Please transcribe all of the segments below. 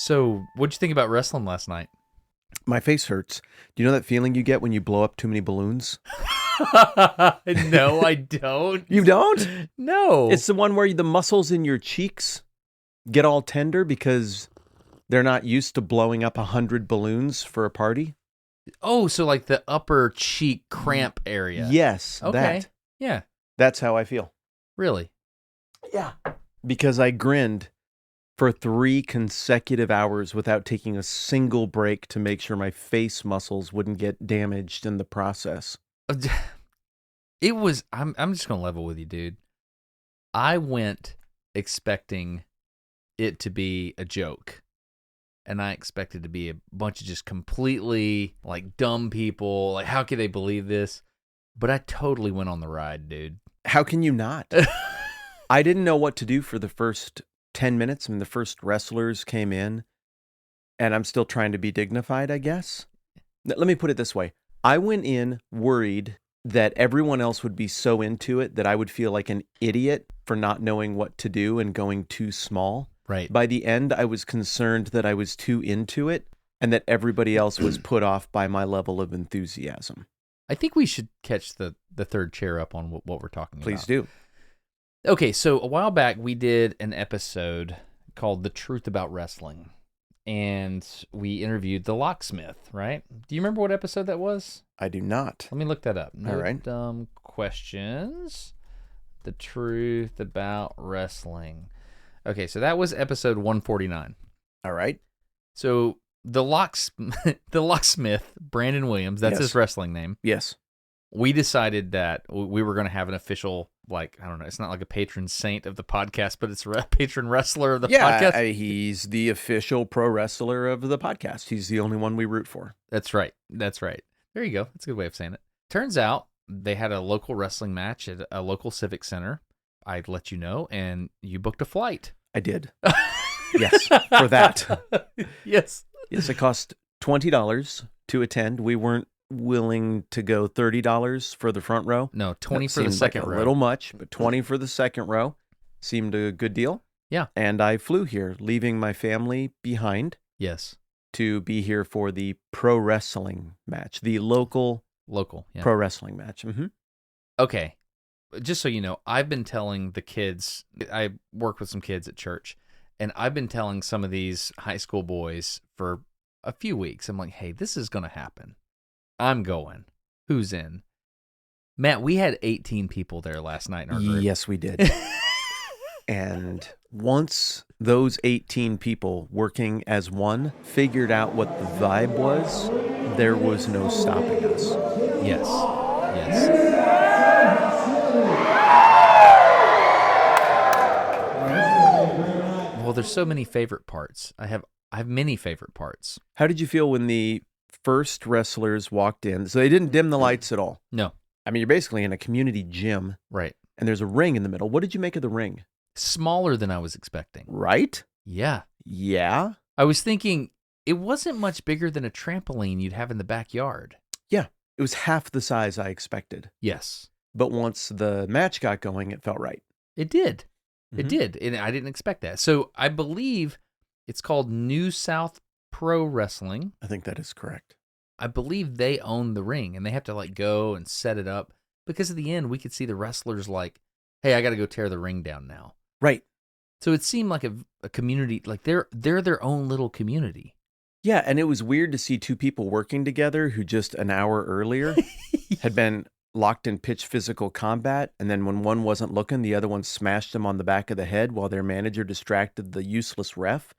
So, what'd you think about wrestling last night? My face hurts. Do you know that feeling you get when you blow up too many balloons? No, I don't. You don't? No. It's the one where the muscles in your cheeks get all tender because they're not used to blowing up 100 balloons for a party. Oh, so like the upper cheek cramp area. Yes, Okay. that. Yeah. That's how I feel. Really? Yeah. Because I grinned for 3 consecutive hours without taking a single break to make sure my face muscles wouldn't get damaged in the process. It was, I'm just going to level with you, dude. I went expecting it to be a joke. And I expected to be a bunch of just completely like dumb people. Like, how could they believe this? But I totally went on the ride, dude. How can you not? I didn't know what to do for the first 10 minutes. I mean, the first wrestlers came in, and I'm still trying to be dignified, I guess. Let me put it this way. I went in worried that everyone else would be so into it that I would feel like an idiot for not knowing what to do and going too small. Right. By the end, I was concerned that I was too into it and that everybody else was put off by my level of enthusiasm. I think we should catch the third chair up on what we're talking about. Please do. Okay, so a while back we did an episode called The Truth About Wrestling, and we interviewed the locksmith, right? Do you remember what episode that was? I do not. Let me look that up. No All right. Dumb questions. The Truth About Wrestling. Okay, so that was episode 149. All right. So the locksmith, Brandon Williams, that's Yes. his wrestling name. Yes. We decided that we were going to have an official, like, I don't know, it's not like a patron saint of the podcast, but it's a patron wrestler of the podcast. Yeah, he's the official pro wrestler of the podcast. He's the only one we root for. That's right. That's right. There you go. That's a good way of saying it. Turns out they had a local wrestling match at a local civic center. I'd let you know, and you booked a flight. I did. Yes, for that. Yes. Yes, it cost $20 to attend. We weren't willing to go $30 for the front row. No, 20 That for the seemed second like row. a little much, but 20 for the second row seemed a good deal. Yeah. And I flew here, leaving my family behind Yes. to be here for the pro wrestling match, the local Yeah. pro wrestling match. Mm-hmm. Okay. Just so you know, I've been telling the kids, I work with some kids at church, and I've been telling some of these high school boys for a few weeks. I'm like, hey, this is going to happen. I'm going. Who's in? Matt, we had 18 people there last night in our group. Yes, we did. And once those 18 people working as one figured out what the vibe was, there was no stopping us. Yes. Yes. Well, there's so many favorite parts. I have many favorite parts. How did you feel when the first wrestlers walked in? So they didn't dim the lights at all. No. I mean, you're basically in a community gym. Right. And there's a ring in the middle. What did you make of the ring? Smaller than I was expecting. Right? Yeah. Yeah. I was thinking it wasn't much bigger than a trampoline you'd have in the backyard. Yeah. It was half the size I expected. Yes. But once the match got going, it felt right. It did. It Mhm. did. And I didn't expect that. So I believe it's called New South Pro Wrestling. I think that is correct. I believe they own the ring and they have to like go and set it up because at the end we could see the wrestlers like, hey, I got to go tear the ring down now. Right. So it seemed like a community, like they're their own little community. Yeah, and it was weird to see two people working together who just an hour earlier had been locked in pitch physical combat, and then when one wasn't looking, the other one smashed him on the back of the head while their manager distracted the useless ref.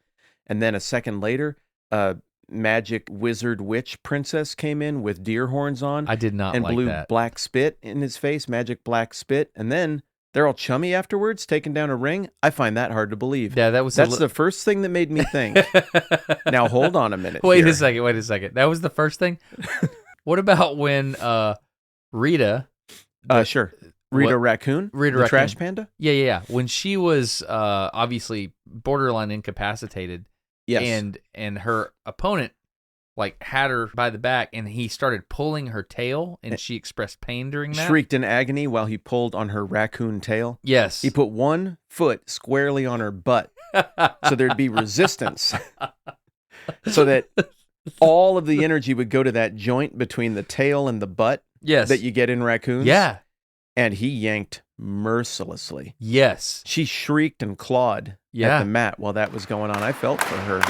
And then a second later, a magic wizard witch princess came in with deer horns on. I did not and like blew that. black spit in his face, magic black spit, and then they're all chummy afterwards, taking down a ring. I find that hard to believe. Yeah, that's the first thing that made me think. Now hold on a minute. Wait here. a second. That was the first thing? What about when Rita? Sure. Rita Raccoon? Rita the Raccoon. trash panda? Yeah. When she was obviously borderline incapacitated, Yes. and her opponent like had her by the back, and he started pulling her tail, and she expressed pain during that. Shrieked in agony while he pulled on her raccoon tail. Yes. He put one foot squarely on her butt so there'd be resistance. so that all of the energy would go to that joint between the tail and the butt Yes. that you get in raccoons. Yeah. And he yanked mercilessly. Yes. She shrieked and clawed at the mat while that was going on. I felt for her.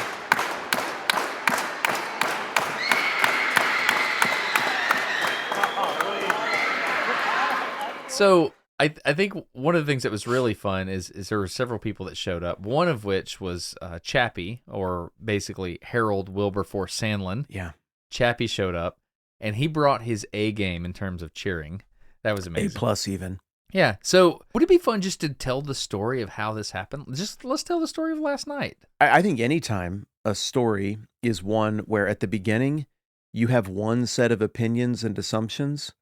So I think one of the things that was really fun is there were several people that showed up. One of which was Chappie, or basically Harold Wilberforce Sandlin. Yeah. Chappie showed up, and he brought his A game in terms of cheering. That was amazing. A+ even. Yeah. So would it be fun just to tell the story of how this happened? Let's tell the story of last night. I think anytime a story is one where at the beginning you have one set of opinions and assumptions,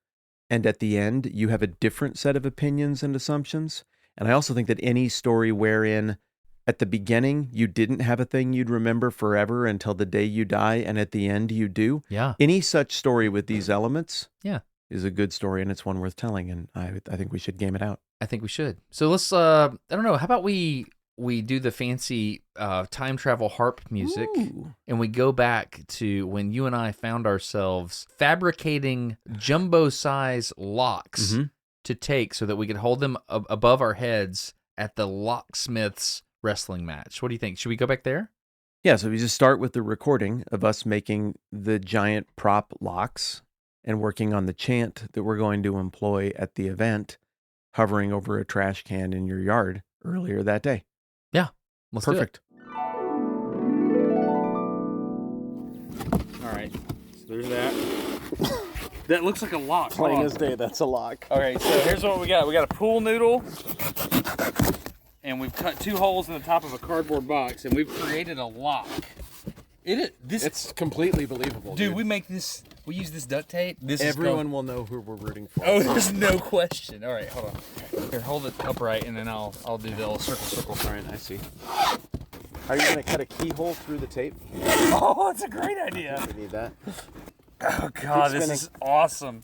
and at the end you have a different set of opinions and assumptions. And I also think that any story wherein at the beginning you didn't have a thing you'd remember forever until the day you die, and at the end you do. Yeah. Any such story with these elements. Yeah. Is a good story, and it's one worth telling, and I think we should game it out. I think we should. So let's, I don't know, how about we do the fancy time travel harp music, and we go back to when you and I found ourselves fabricating jumbo-size locks to take so that we could hold them above our heads at the locksmith's wrestling match. What do you think? Should we go back there? Yeah, so we just start with the recording of us making the giant prop locks and working on the chant that we're going to employ at the event, hovering over a trash can in your yard earlier that day. Yeah, let's Perfect. do it. All right, so there's that. That looks like a lock. Plain as day, that's a lock. Okay, so here's what we got. We got a pool noodle, and we've cut 2 holes in the top of a cardboard box, and we've created a lock. It's completely believable, dude. We use this duct tape. Everyone will know who we're rooting for. Oh, there's no question. All right, hold on. Here, hold it upright, and then I'll do the little circle. All right, I see. Are you going to cut a keyhole through the tape? Oh, that's a great idea. We need that. Oh God, this is awesome.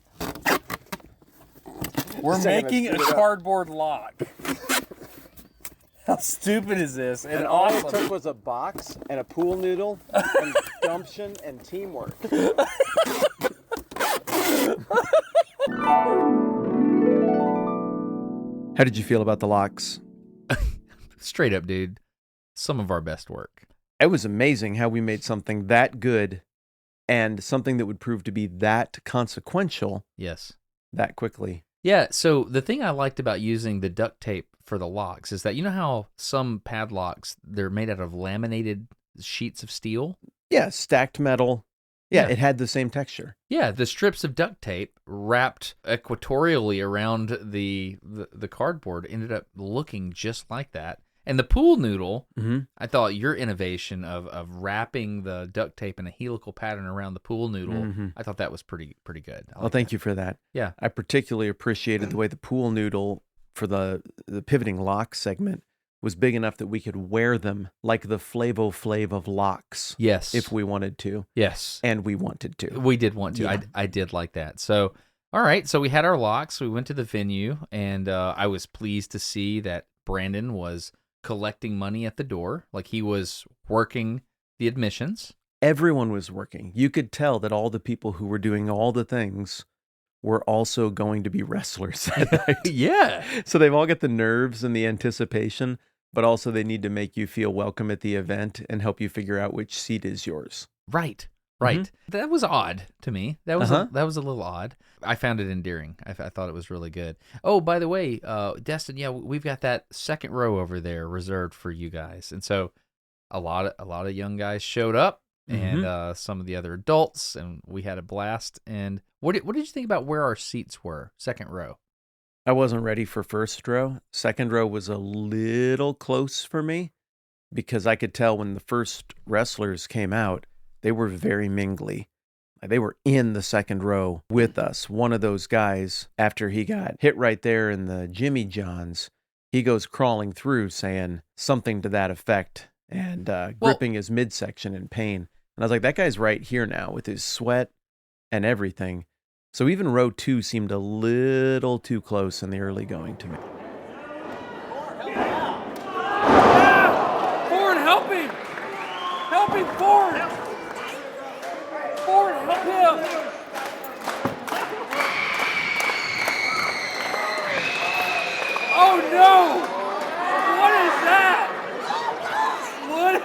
We're making a cardboard lock. How stupid is this? And all it took was a box and a pool noodle and gumption and teamwork. How did you feel about the locks? Straight up, dude. Some of our best work. It was amazing how we made something that good and something that would prove to be that consequential. Yes. That quickly. Yeah, so the thing I liked about using the duct tape for the locks is that, you know how some padlocks, they're made out of laminated sheets of steel? Yeah, stacked metal. Yeah, it had the same texture. Yeah, the strips of duct tape wrapped equatorially around the cardboard ended up looking just like that. And the pool noodle, I thought your innovation of wrapping the duct tape in a helical pattern around the pool noodle, I thought that was pretty good. Well, thank you for that. Yeah. I particularly appreciated the way the pool noodle for the pivoting lock segment was big enough that we could wear them like the Flavo Flav of locks. Yes. If we wanted to. Yes. And we wanted to. We did want to. Yeah. I did like that. So, all right. So we had our locks. We went to the venue, and I was pleased to see that Brandon was collecting money at the door. Like, he was working the admissions. Everyone was working. You could tell that all the people who were doing all the things were also going to be wrestlers that night. Yeah. So they've all got the nerves and the anticipation, but also they need to make you feel welcome at the event and help you figure out which seat is yours. Right. That was odd to me. That was a little odd. I found it endearing. I thought it was really good. Oh, by the way, Destin, yeah, we've got that second row over there reserved for you guys, and so a lot of young guys showed up, and some of the other adults, and we had a blast. And what did you think about where our seats were? Second row. I wasn't ready for first row. Second row was a little close for me because I could tell when the first wrestlers came out, they were very mingly. They were in the second row with us. One of those guys, after he got hit right there in the Jimmy Johns, he goes crawling through saying something to that effect and gripping his midsection in pain. And I was like, that guy's right here now with his sweat and everything. So even row 2 seemed a little too close in the early going to me. Ford, help him! Help him, Ford! no! What is that? What is...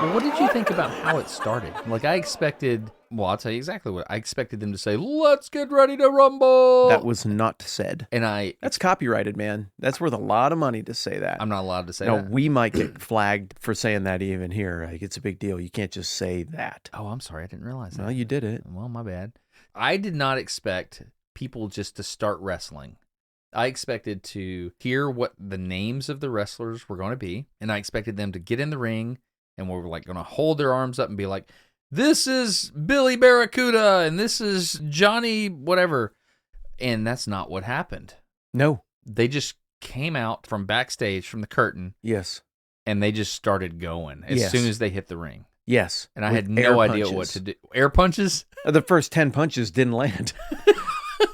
Well, what did you think about how it started? Like, I expected... Well, I'll tell you exactly what. I expected them to say, let's get ready to rumble! That was not said. And That's copyrighted, man. That's worth a lot of money to say that. I'm not allowed to say no, that. We might get flagged for saying that even here. Like, it's a big deal. You can't just say that. Oh, I'm sorry. I didn't realize that. Well, you did it. Well, my bad. I did not expect people just to start wrestling. I expected to hear what the names of the wrestlers were going to be, and I expected them to get in the ring, and we were like going to hold their arms up and be like, this is Billy Barracuda, and this is Johnny whatever. And that's not what happened. No. They just came out from backstage, from the curtain. Yes. And they just started going as soon as they hit the ring. Yes. And I had no idea what to do. Air punches? The first 10 punches didn't land.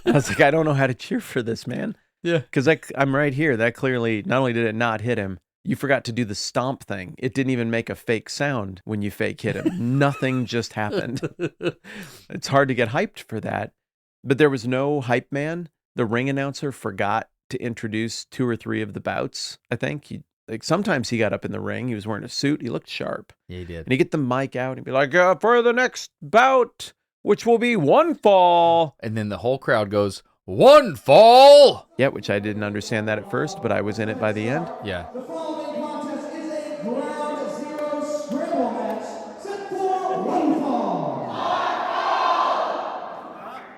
I was like, I don't know how to cheer for this, man. Yeah. Because I'm right here. That clearly, not only did it not hit him, you forgot to do the stomp thing. It didn't even make a fake sound when you fake hit him. Nothing just happened. It's hard to get hyped for that. But there was no hype man. The ring announcer forgot to introduce 2 or 3 of the bouts, I think. Sometimes he got up in the ring. He was wearing a suit. He looked sharp. Yeah, he did. And he'd get the mic out and be like, for the next bout, which will be 1 fall. And then the whole crowd goes, 1 fall! Yeah, which I didn't understand that at first, but I was in it by the end. Yeah. The following contest is a ground zero scramble match set for 1 fall.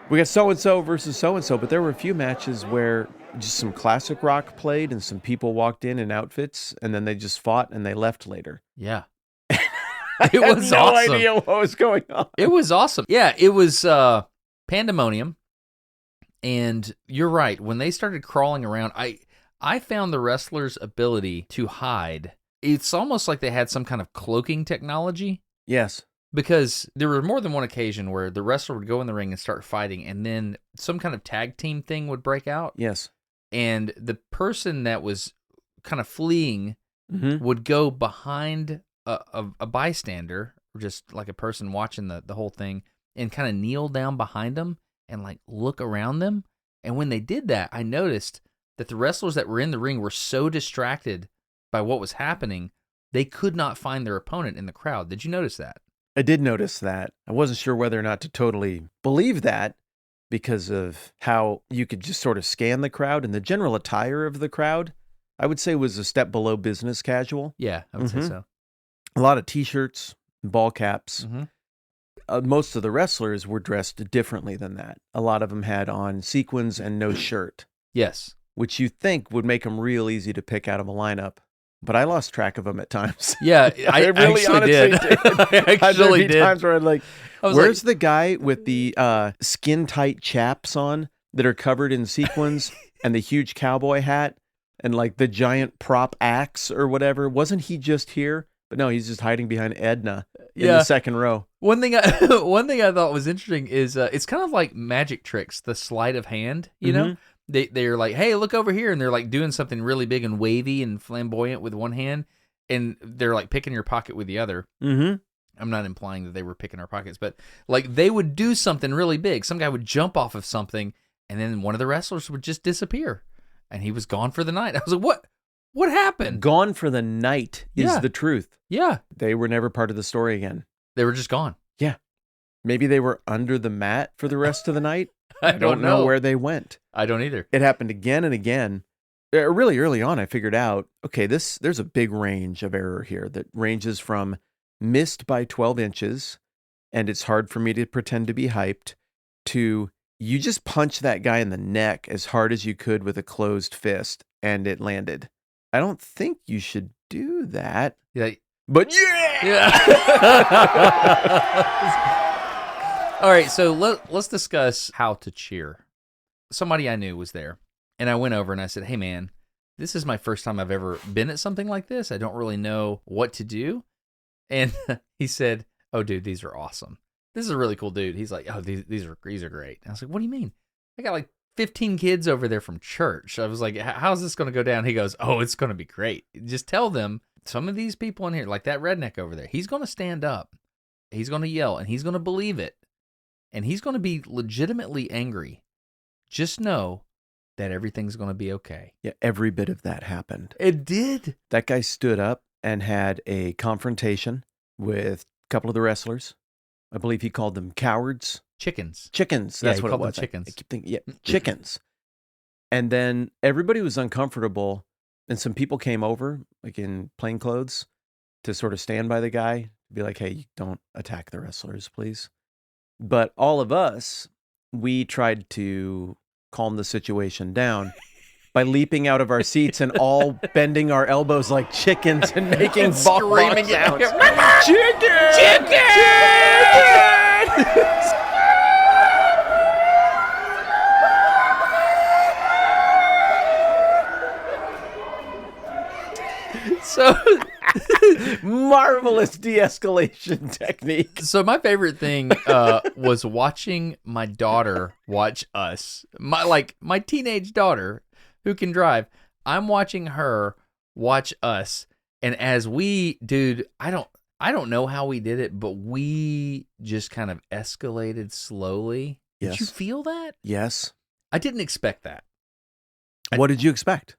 We got so-and-so versus so-and-so, but there were a few matches where just some classic rock played and some people walked in outfits, and then they just fought and they left later. Yeah. It was no awesome. idea what was going on. It was awesome. Yeah, it was pandemonium. And you're right. When they started crawling around, I found the wrestlers' ability to hide. It's almost like they had some kind of cloaking technology. Yes. Because there were more than one occasion where the wrestler would go in the ring and start fighting, and then some kind of tag team thing would break out. Yes. And the person that was kind of fleeing Mm-hmm. would go behind a bystander, just like a person watching the whole thing, and kind of kneel down behind them and like look around them. And when they did that, I noticed that the wrestlers that were in the ring were so distracted by what was happening, they could not find their opponent in the crowd. Did you notice that? I did notice that. I wasn't sure whether or not to totally believe that because of how you could just sort of scan the crowd, and the general attire of the crowd, I would say, was a step below business casual. Yeah, I would say so. A lot of T-shirts, ball caps. Mm-hmm. Most of the wrestlers were dressed differently than that. A lot of them had on sequins and no shirt. Yes. Which you think would make them real easy to pick out of a lineup. But I lost track of them at times. Yeah, I really actually did. I actually did. Times where I'm like, was where's the guy with the skin-tight chaps on that are covered in sequins and the huge cowboy hat and like the giant prop axe or whatever? Wasn't he just here? But no, he's just hiding behind Edna in the second row. One thing I thought was interesting is it's kind of like magic tricks, the sleight of hand, you know? They're like, hey, look over here, and they're like doing something really big and wavy and flamboyant with one hand, and they're like picking your pocket with the other. Mm-hmm. I'm not implying that they were picking our pockets, but like they would do something really big. Some guy would jump off of something, and then one of the wrestlers would just disappear, and he was gone for the night. I was like, what? What happened? Gone for the night is the truth. Yeah. They were never part of the story again. They were just gone. Yeah. Maybe they were under the mat for the rest of the night. I don't know where they went. I don't either. It happened again and again. Really early on, I figured out, okay, there's a big range of error here that ranges from missed by 12 inches, and it's hard for me to pretend to be hyped, to you just punch that guy in the neck as hard as you could with a closed fist, and it landed. I don't think you should do that. Yeah. But yeah! All right, so let's discuss how to cheer. Somebody I knew was there, and I went over and I said, hey, man, this is my first time I've ever been at something like this. I don't really know what to do. And he said, oh, dude, these are awesome. This is a really cool dude. He's like, oh, these are great. And I was like, what do you mean? I got like 15 kids over there from church. I was like, how's this going to go down? He goes, oh, it's going to be great. Just tell them some of these people in here, like that redneck over there, he's going to stand up. He's going to yell, and he's going to believe it. And he's going to be legitimately angry. Just know that everything's going to be okay. Yeah, every bit of that happened. It did. That guy stood up and had a confrontation with a couple of the wrestlers. I believe he called them cowards. Chickens. Chickens. Yeah, That's he what it called them was. chickens. I keep thinking, yeah, chickens. And then everybody was uncomfortable, and some people came over, like in plain clothes, to sort of stand by the guy, be like, hey, don't attack the wrestlers, please. But all of us, we tried to calm the situation down by leaping out of our seats and all bending our elbows like chickens and making Screaming sounds. Chicken! So Marvelous de-escalation technique. So my favorite thing was watching my daughter watch us. My teenage daughter who can drive. I'm watching her watch us, and as we, dude, I don't know how we did it, but we just kind of escalated slowly. Yes. Did you feel that? Yes. I didn't expect that. What did you expect?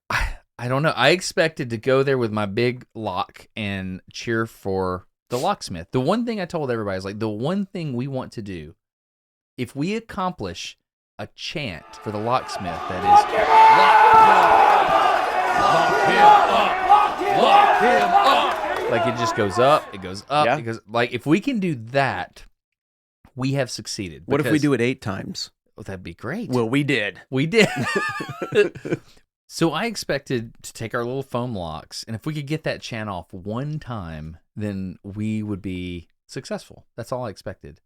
I don't know. I expected to go there with my big lock and cheer for the locksmith. The one thing I told everybody is like, the one thing we want to do, if we accomplish a chant for the locksmith that is lock him up. Like it just goes up, it goes up, Yeah. it goes, like if we can do that, we have succeeded. What if we do it 8 times? Oh, that'd be great. Well, we did. We did. So I expected to take our little foam locks, and if we could get that chant off one time, then we would be successful. That's all I expected.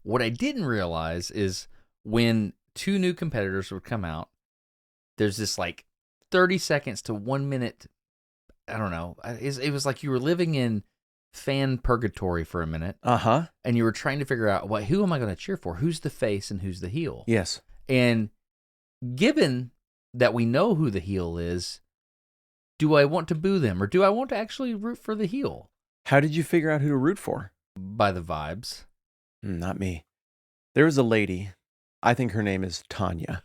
What I didn't realize is when 2 new competitors would come out, there's this like 30 seconds to 1 minute, I don't know. It was like you were living in fan purgatory for a minute, Uh-huh. and you were trying to figure out, who am I going to cheer for? Who's the face and who's the heel? Yes. And given that we know who the heel is, do I want to boo them or do I want to actually root for the heel? How did you figure out who to root for? By the vibes. Not me. There was a lady. I think her name is Tanya.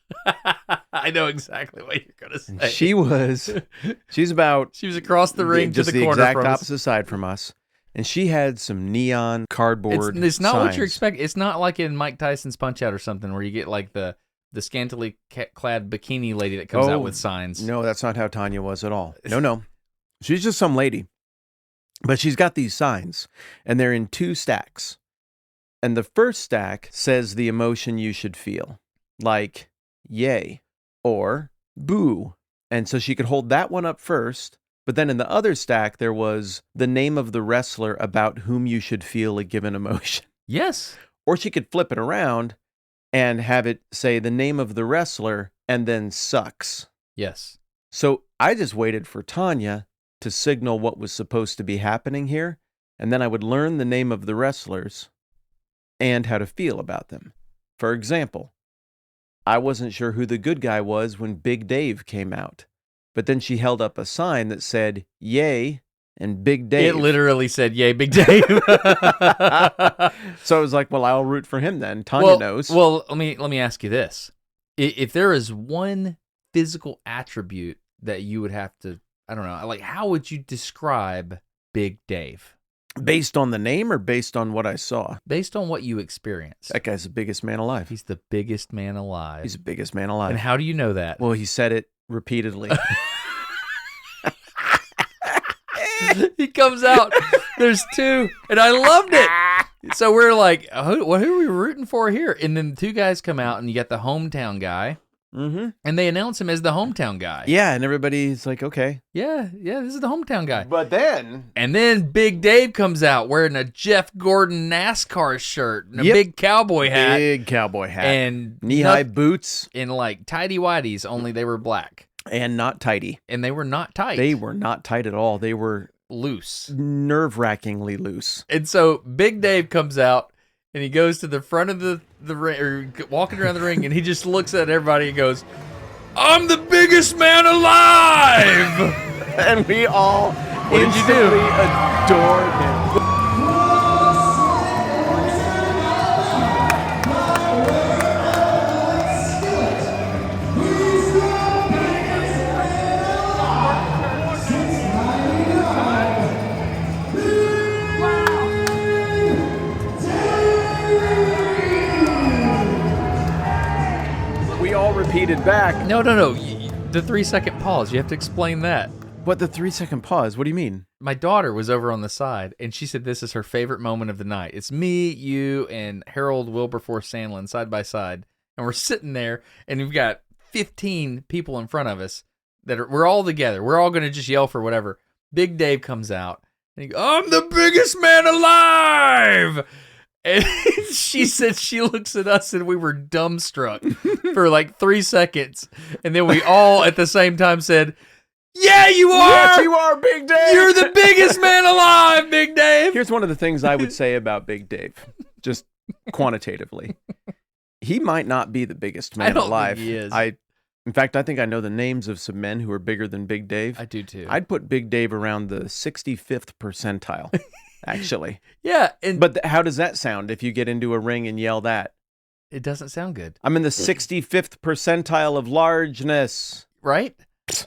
I know exactly what you're going to And say. she's about She was across the ring to just the the corner exact from us. opposite side from us. And she had some neon cardboard It's not what you're signs. expecting. It's not like in Mike Tyson's Punch-Out or something where you get like the scantily clad bikini lady that comes out with signs. No, that's not how Tanya was at all. No. She's just some lady. But she's got these signs, and they're in 2 stacks. And the first stack says the emotion you should feel, like yay or boo. And so she could hold that one up first. But then in the other stack, there was the name of the wrestler about whom you should feel a given emotion. Yes. Or she could flip it around and have it say the name of the wrestler and then sucks. Yes. So I just waited for Tanya to signal what was supposed to be happening here, and then I would learn the name of the wrestlers and how to feel about them. For example, I wasn't sure who the good guy was when Big Dave came out, but then she held up a sign that said, yay, and Big Dave. It literally said, yay, Big Dave. So I was like, well, I'll root for him then. Tanya knows. Well, let me ask you this. If there is one physical attribute that you would have to, I don't know, like how would you describe Big Dave? Based on the name or based on what I saw? Based on what you experienced. That guy's the biggest man alive. He's the biggest man alive. He's the biggest man alive. And how do you know that? Well, he said it repeatedly. He comes out. There's 2, and I loved it. So we're like, who are we rooting for here? And then 2 guys come out, and you got the hometown guy, Mm-hmm. and they announce him as the hometown guy. Yeah, and everybody's like, okay. Yeah, this is the hometown guy. But then... And then Big Dave comes out wearing a Jeff Gordon NASCAR shirt and a big cowboy hat. Big cowboy hat. And knee-high boots. in like tidy whities, only they were black. And not tighty. And they were not tight. They were not tight at all. They were loose. nerve-wrackingly loose. And so Big Dave comes out and he goes to the front of the ring, or walking around the ring, and he just looks at everybody and goes, I'm the biggest man alive! And we all What did you do? instantly adored him. He's back. No. The 3-second pause. You have to explain that. What, the 3-second pause? What do you mean? My daughter was over on the side, and she said this is her favorite moment of the night. It's me, you, and Harold Wilberforce Sandlin side by side, and we're sitting there, and we've got 15 people in front of us we're all together. We're all going to just yell for whatever. Big Dave comes out, and he goes, "I'm the biggest man alive!" And she said she looks at us, and we were dumbstruck for like 3 seconds, and then we all at the same time said, "Yeah, you are! Yes, you are, Big Dave! You're the biggest man alive, Big Dave!" Here's one of the things I would say about Big Dave, just quantitatively. He might not be the biggest man alive. Think he is. In fact, I think I know the names of some men who are bigger than Big Dave. I do too. I'd put Big Dave around the 65th percentile, actually. Yeah. But how does that sound if you get into a ring and yell that? It doesn't sound good. I'm in the 65th percentile of largeness. Right?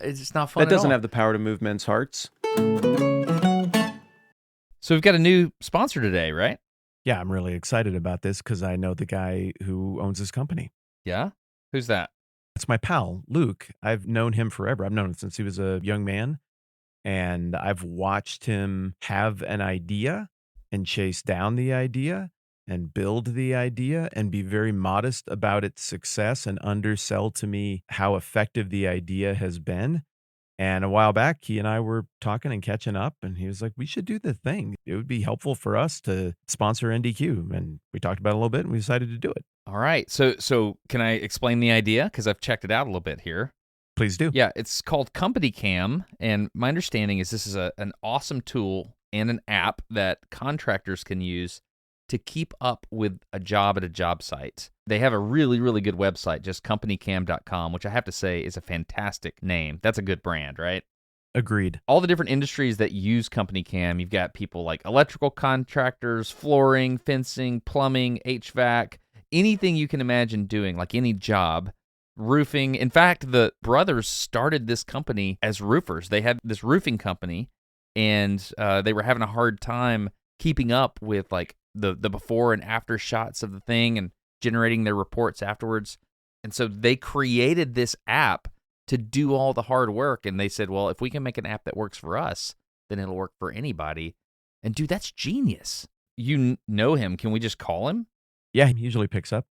It's just not fun. That doesn't have the power to move men's hearts. So we've got a new sponsor today, right? Yeah, I'm really excited about this because I know the guy who owns this company. Yeah? Who's that? It's my pal, Luke. I've known him forever. I've known him since he was a young man, and I've watched him have an idea and chase down the idea and build the idea and be very modest about its success and undersell to me how effective the idea has been. And a while back, he and I were talking and catching up, and he was like, "We should do the thing. It would be helpful for us to sponsor NDQ." And we talked about it a little bit, and we decided to do it. All right. So can I explain the idea? Because I've checked it out a little bit here. Please do. Yeah, it's called Company Cam, and my understanding is this is an awesome tool and an app that contractors can use to keep up with a job at a job site. They have a really, really good website, just companycam.com, which I have to say is a fantastic name. That's a good brand, right? Agreed. All the different industries that use Company Cam, you've got people like electrical contractors, flooring, fencing, plumbing, HVAC, anything you can imagine doing, like any job. Roofing. In fact, the brothers started this company as roofers. They had this roofing company, and they were having a hard time keeping up with like the before and after shots of the thing and generating their reports afterwards. And so they created this app to do all the hard work. And they said, well, if we can make an app that works for us, then it'll work for anybody. And dude, that's genius. You know him. Can we just call him? Yeah, he usually picks up.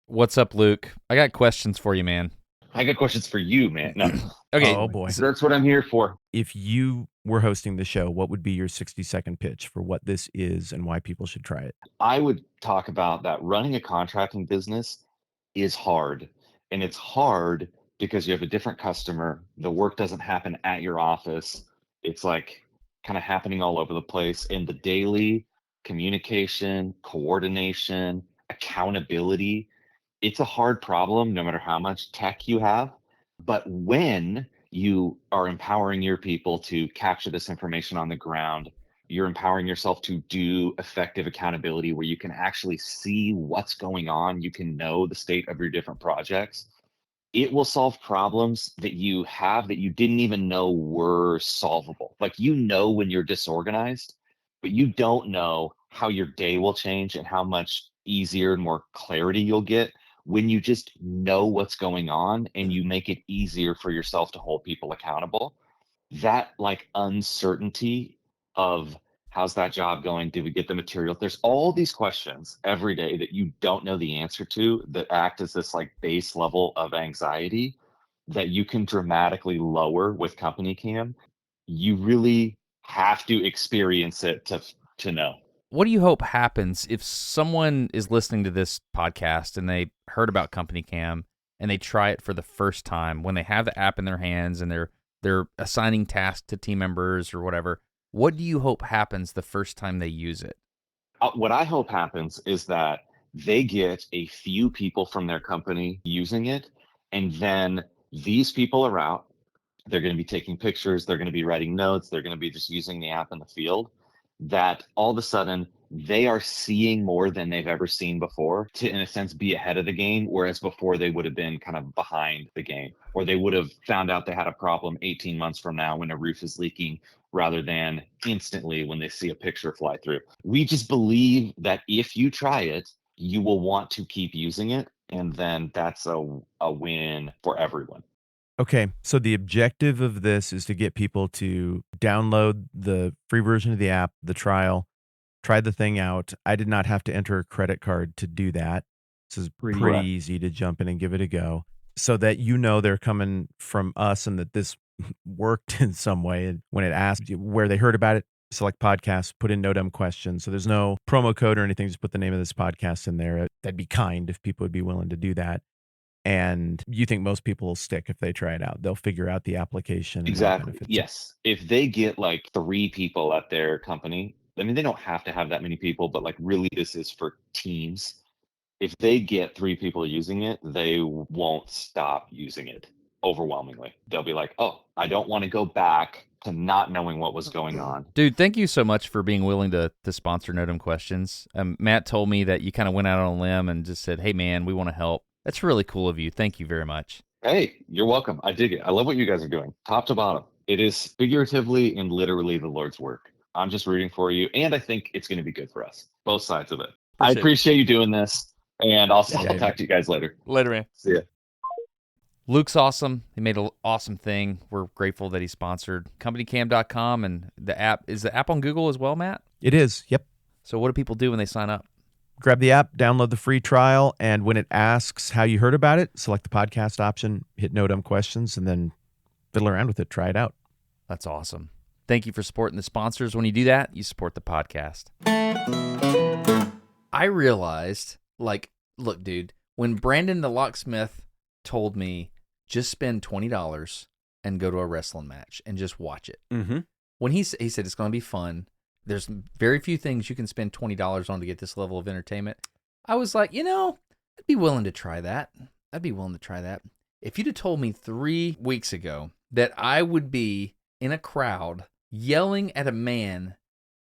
What's up, Luke? I got questions for you, man. I got questions for you, man. No. Okay. Oh, boy. So that's what I'm here for. If you were hosting the show, what would be your 60-second pitch for what this is and why people should try it? I would talk about that running a contracting business is hard. And it's hard because you have a different customer. The work doesn't happen at your office. It's like kind of happening all over the place. And the daily communication, coordination, accountability, it's a hard problem no matter how much tech you have. But when you are empowering your people to capture this information on the ground, you're empowering yourself to do effective accountability where you can actually see what's going on. You can know the state of your different projects. It will solve problems that you have that you didn't even know were solvable. Like, you know, when you're disorganized, but you don't know how your day will change and how much easier and more clarity you'll get when you just know what's going on and you make it easier for yourself to hold people accountable. That like uncertainty of how's that job going? Did we get the material? There's all these questions every day that you don't know the answer to that act as this like base level of anxiety that you can dramatically lower with Company Cam. You really have to experience it to know. What do you hope happens if someone is listening to this podcast and they heard about Company Cam and they try it for the first time when they have the app in their hands and they're assigning tasks to team members or whatever? What do you hope happens the first time they use it? What I hope happens is that they get a few people from their company using it, and then these people are out. They're going to be taking pictures. They're going to be writing notes. They're going to be just using the app in the field. That all of a sudden they are seeing more than they've ever seen before to, in a sense, be ahead of the game, whereas before they would have been kind of behind the game, or they would have found out they had a problem 18 months from now when a roof is leaking rather than instantly when they see a picture fly through. We just believe that if you try it, you will want to keep using it. and then that's a win for everyone. Okay, so the objective of this is to get people to download the free version of the app, the trial, try the thing out. I did not have to enter a credit card to do that. This is pretty Correct. easy to jump in and give it a go so that you know they're coming from us and that this worked in some way. And when it asks you where they heard about it, select podcast, put in no dumb questions. So there's no promo code or anything. Just put the name of this podcast in there. That'd be kind if people would be willing to do that. And you think most people will stick if they try it out. They'll figure out the application. and what Exactly. benefits it. Yes. If they get like 3 people at their company, I mean, they don't have to have that many people, but like really this is for teams. If they get 3 people using it, they won't stop using it overwhelmingly. They'll be like, oh, I don't want to go back to not knowing what was going on. Dude, thank you so much for being willing to sponsor No Dumb Questions. Matt told me that you kind of went out on a limb and just said, hey, man, we want to help. That's really cool of you. Thank you very much. Hey, you're welcome. I dig it. I love what you guys are doing, top to bottom. It is figuratively and literally the Lord's work. I'm just rooting for you, and I think it's going to be good for us, both sides of it. I appreciate you doing this, and I'll talk to you guys later. Later, man. See ya. Luke's awesome. He made an awesome thing. We're grateful that he sponsored CompanyCam.com, and the app. Is the app on Google as well, Matt? It is. Yep. So what do people do when they sign up? Grab the app, download the free trial, and when it asks how you heard about it, select the podcast option, hit no dumb questions, and then fiddle around with it. Try it out. That's awesome. Thank you for supporting the sponsors. When you do that, you support the podcast. I realized, like, look, dude, when Brandon the locksmith told me just spend $20 and go to a wrestling match and just watch it. Mm-hmm. When he said it's going to be fun, there's very few things you can spend $20 on to get this level of entertainment. I was like, I'd be willing to try that. If you'd have told me 3 weeks ago that I would be in a crowd yelling at a man,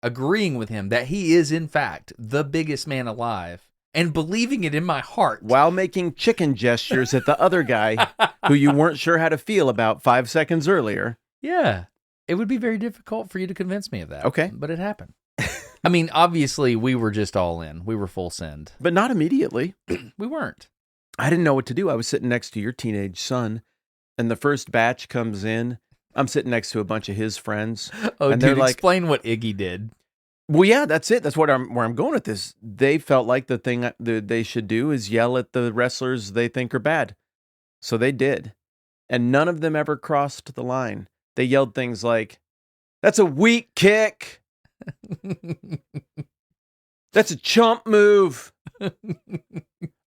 agreeing with him that he is, in fact, the biggest man alive, and believing it in my heart. While making chicken gestures at the other guy who you weren't sure how to feel about 5 seconds earlier. Yeah. It would be very difficult for you to convince me of that. Okay. But it happened. I mean, obviously, we were just all in. We were full send. But not immediately. We weren't. I didn't know what to do. I was sitting next to your teenage son, and the first batch comes in. I'm sitting next to a bunch of his friends. Oh, and dude, they're like, explain what Iggy did. well, yeah, that's it. That's where I'm going with this. They felt like the thing that they should do is yell at the wrestlers they think are bad. So they did. And none of them ever crossed the line. They yelled things like, that's a weak kick. That's a chump move.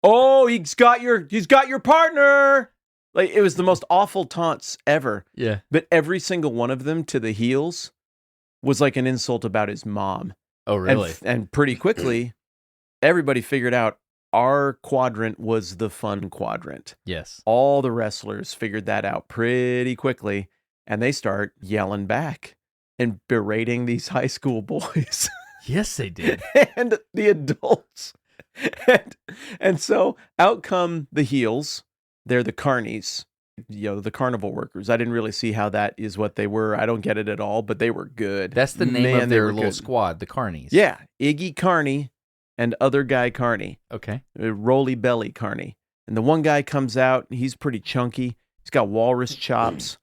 Oh, he's got your partner. Like, it was the most awful taunts ever. Yeah. But every single one of them to the heels was like an insult about his mom. Oh, really? And pretty quickly, everybody figured out our quadrant was the fun quadrant. Yes. All the wrestlers figured that out pretty quickly, and they start yelling back and berating these high school boys. Yes, they did. And the adults. And so out come the heels. They're the carnies, the carnival workers. I didn't really see how that is what they were. I don't get it at all, but they were good. That's the name Man, of they their were little good. squad, the Carnies. Yeah, Iggy Carney and other guy Carney. Okay. Roly Belly Carney. And the one guy comes out, he's pretty chunky. He's got walrus chops.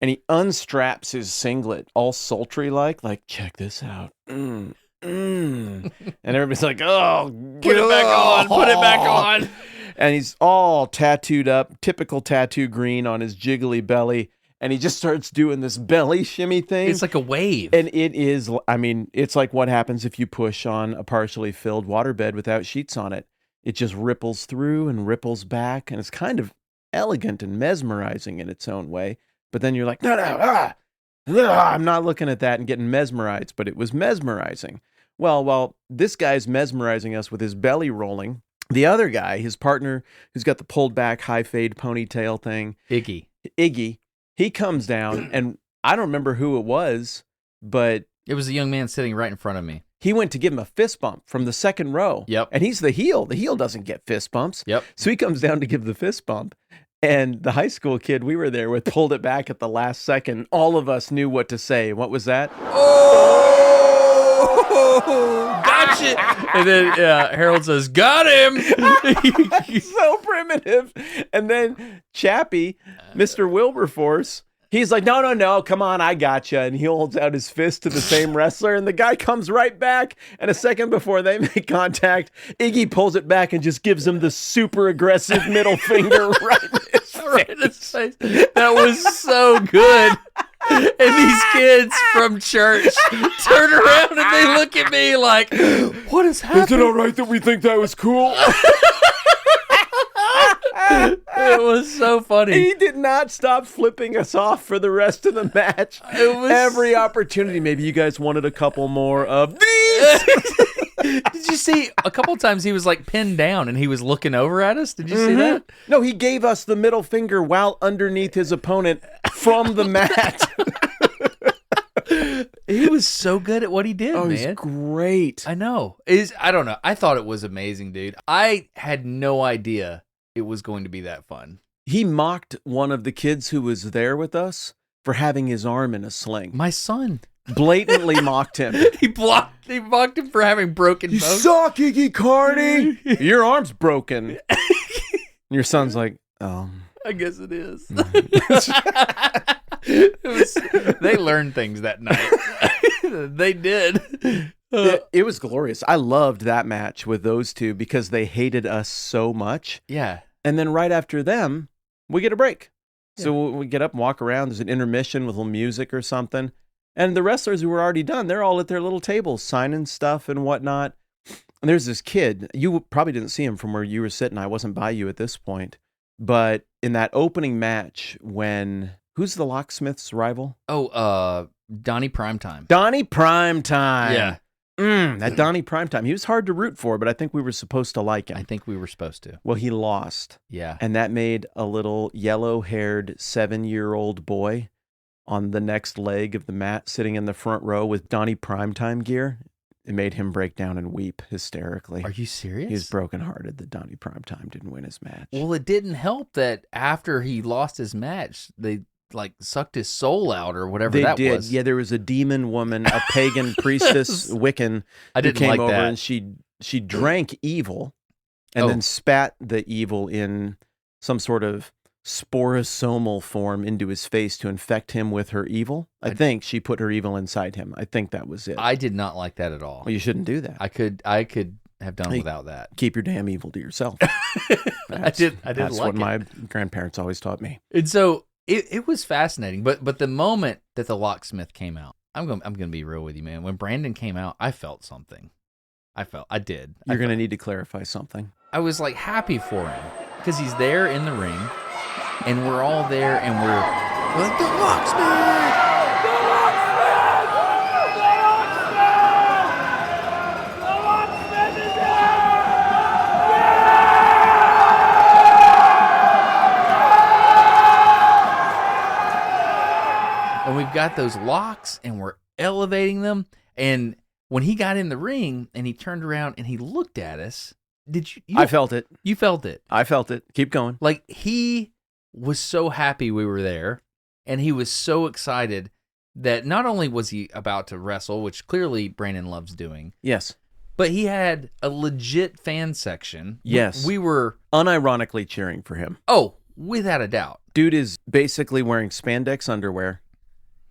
And he unstraps his singlet, all sultry like, check this out. And everybody's like, oh, Put it back on. Put it back on. And he's all tattooed up, typical tattoo green on his jiggly belly. And he just starts doing this belly shimmy thing. It's like a wave. And it is, I mean, it's like what happens if you push on a partially filled waterbed without sheets on it. It just ripples through and ripples back. And it's kind of elegant and mesmerizing in its own way. But then you're like, no, I'm not looking at that and getting mesmerized. But it was mesmerizing. Well, while this guy's mesmerizing us with his belly rolling, the other guy, his partner, who's got the pulled back high fade ponytail thing, Iggy, he comes down, and I don't remember who it was, but It was a young man sitting right in front of me. he went to give him a fist bump from the second row. Yep. And he's the heel. The heel doesn't get fist bumps. Yep. So he comes down to give the fist bump. And the high school kid we were there with pulled it back at the last second. All of us knew what to say. What was that? Oh! Gotcha! shit. And then Harold says, got him. So primitive. And then Chappie, Mr. Wilberforce, he's like, no, come on, I gotcha. And he holds out his fist to the same wrestler, and the guy comes right back. And a second before they make contact, Iggy pulls it back and just gives him the super aggressive middle finger right in his face. That was so good. And these kids from church turn around and they look at me like, what is happening? Is it all right that we think that was cool? It was so funny. He did not stop flipping us off for the rest of the match. It was every opportunity. Maybe you guys wanted a couple more of these. Did you see a couple times he was like pinned down and he was looking over at us? Did you see that? No, he gave us the middle finger while underneath his opponent from the mat. He was so good at what he did, man. He's great. I know. I don't know. I thought it was amazing, dude. I had no idea it was going to be that fun. He mocked one of the kids who was there with us for having his arm in a sling. My son. Blatantly mocked him. He mocked him for having broken bones. You suck, Iggy Carney. Your arm's broken. Your son's like, I guess it is. Mm. They learned things that night. They did. It was glorious. I loved that match with those two because they hated us so much. Yeah. And then right after them, we get a break. So we get up and walk around. There's an intermission with a little music or something. And the wrestlers who were already done, they're all at their little tables signing stuff and whatnot. And there's this kid. You probably didn't see him from where you were sitting. I wasn't by you at this point. But in that opening match when... Who's the locksmith's rival? Oh, Donnie Primetime. Donnie Primetime. Yeah. That Donnie Primetime. He was hard to root for, but I think we were supposed to like him. I think we were supposed to. Well, he lost. Yeah. And that made a little yellow-haired 7-year-old boy on the next leg of the mat sitting in the front row with Donnie Primetime gear. It made him break down and weep hysterically. Are you serious? He was brokenhearted that Donnie Primetime didn't win his match. Well, it didn't help that after he lost his match, they sucked his soul out or whatever that was. Yeah, there was a demon woman, a pagan priestess, Wiccan, who came over and she drank evil and then spat the evil in some sort of sporosomal form into his face to infect him with her evil. I think she put her evil inside him. I think that was it. I did not like that at all. Well, you shouldn't do that. I could have done without that. Keep your damn evil to yourself. I did That's like what my grandparents always taught me. And so it was fascinating. But the moment that the locksmith came out, I'm gonna be real with you, man. When Brandon came out, I felt something. I did. You're gonna need to clarify something. I was like happy for him because he's there in the ring, and we're all there, and we're like, the locksmith. And we've got those locks and we're elevating them. And when he got in the ring and he turned around and he looked at us, did you I felt it. You felt it. I felt it. Keep going. Like he was so happy we were there and he was so excited that not only was he about to wrestle, which clearly Brandon loves doing. Yes. But he had a legit fan section. Yes. We were unironically cheering for him. Oh, without a doubt. Dude is basically wearing spandex underwear.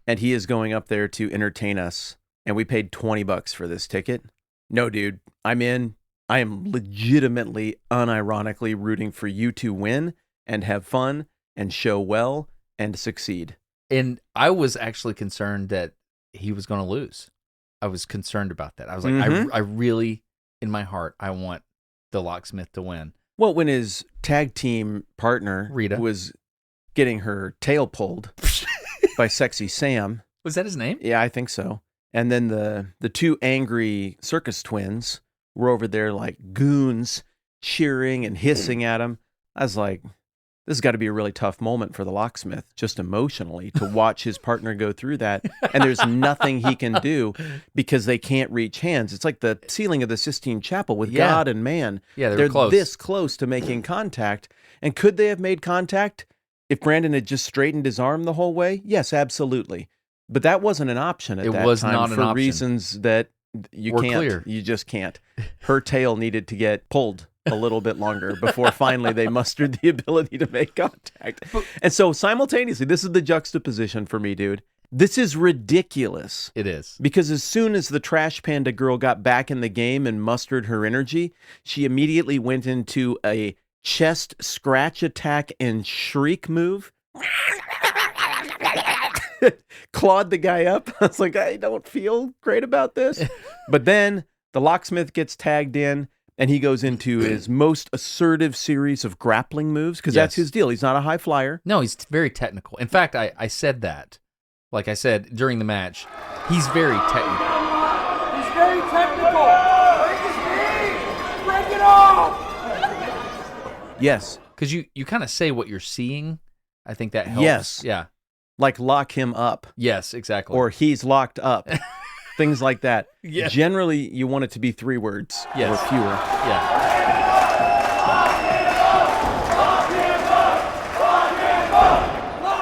And he is going up there to entertain us. And we paid $20 for this ticket. No, dude, I'm in. I am legitimately, unironically rooting for you to win and have fun and show well and succeed. And I was actually concerned that he was going to lose. I was concerned about that. I was like, I really, in my heart, I want the locksmith to win. Well, when his tag team partner, Rita, was getting her tail pulled by Sexy Sam. Was that his name? Yeah, I think so. And then the two angry circus twins were over there like goons, cheering and hissing at him. I was like, this has got to be a really tough moment for the locksmith, just emotionally, to watch his partner go through that. And there's nothing he can do because they can't reach hands. It's like the ceiling of the Sistine Chapel with God and man. Yeah, they're close. This close to making contact. And could they have made contact if Brandon had just straightened his arm the whole way? Yes, absolutely. But that wasn't an option at that time not an for option. reasons that You We're can't. clear. You just can't. Her tail needed to get pulled a little bit longer before finally they mustered the ability to make contact. And so simultaneously, this is the juxtaposition for me, dude. This is ridiculous. It is. Because as soon as the Trash Panda girl got back in the game and mustered her energy, she immediately went into a chest scratch attack and shriek move. Clawed the guy up. I was like, I don't feel great about this. But then the locksmith gets tagged in and he goes into his most assertive series of grappling moves because that's his deal. He's not a high flyer. No, he's very technical. In fact, I said that. Like I said during the match, he's very technical. He's very technical. Break his knee. Break it off. Yes. Because you kind of say what you're seeing. I think that helps. Yes. Yeah. Like lock him up. Yes, exactly. Or he's locked up. Things like that. Yeah. Generally, you want it to be 3 words Yes. or fewer. Yeah.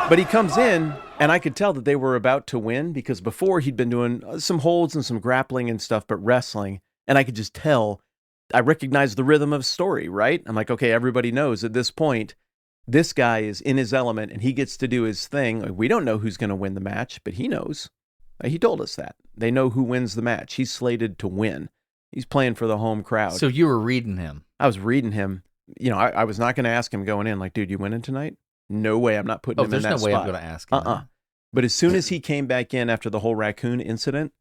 But he comes in, and I could tell that they were about to win because before he'd been doing some holds and some grappling and stuff, but wrestling. And I could just tell, I recognized the rhythm of story, right? I'm like, okay, everybody knows at this point, this guy is in his element and he gets to do his thing. We don't know who's going to win the match, but he knows. He told us that. They know who wins the match. He's slated to win. He's playing for the home crowd. So you were reading him. I was reading him. You know, I was not going to ask him going in, like, dude, you winning tonight? No way. I'm not putting him in that spot. There's no way I'm going to ask him. But as soon as he came back in after the whole raccoon incident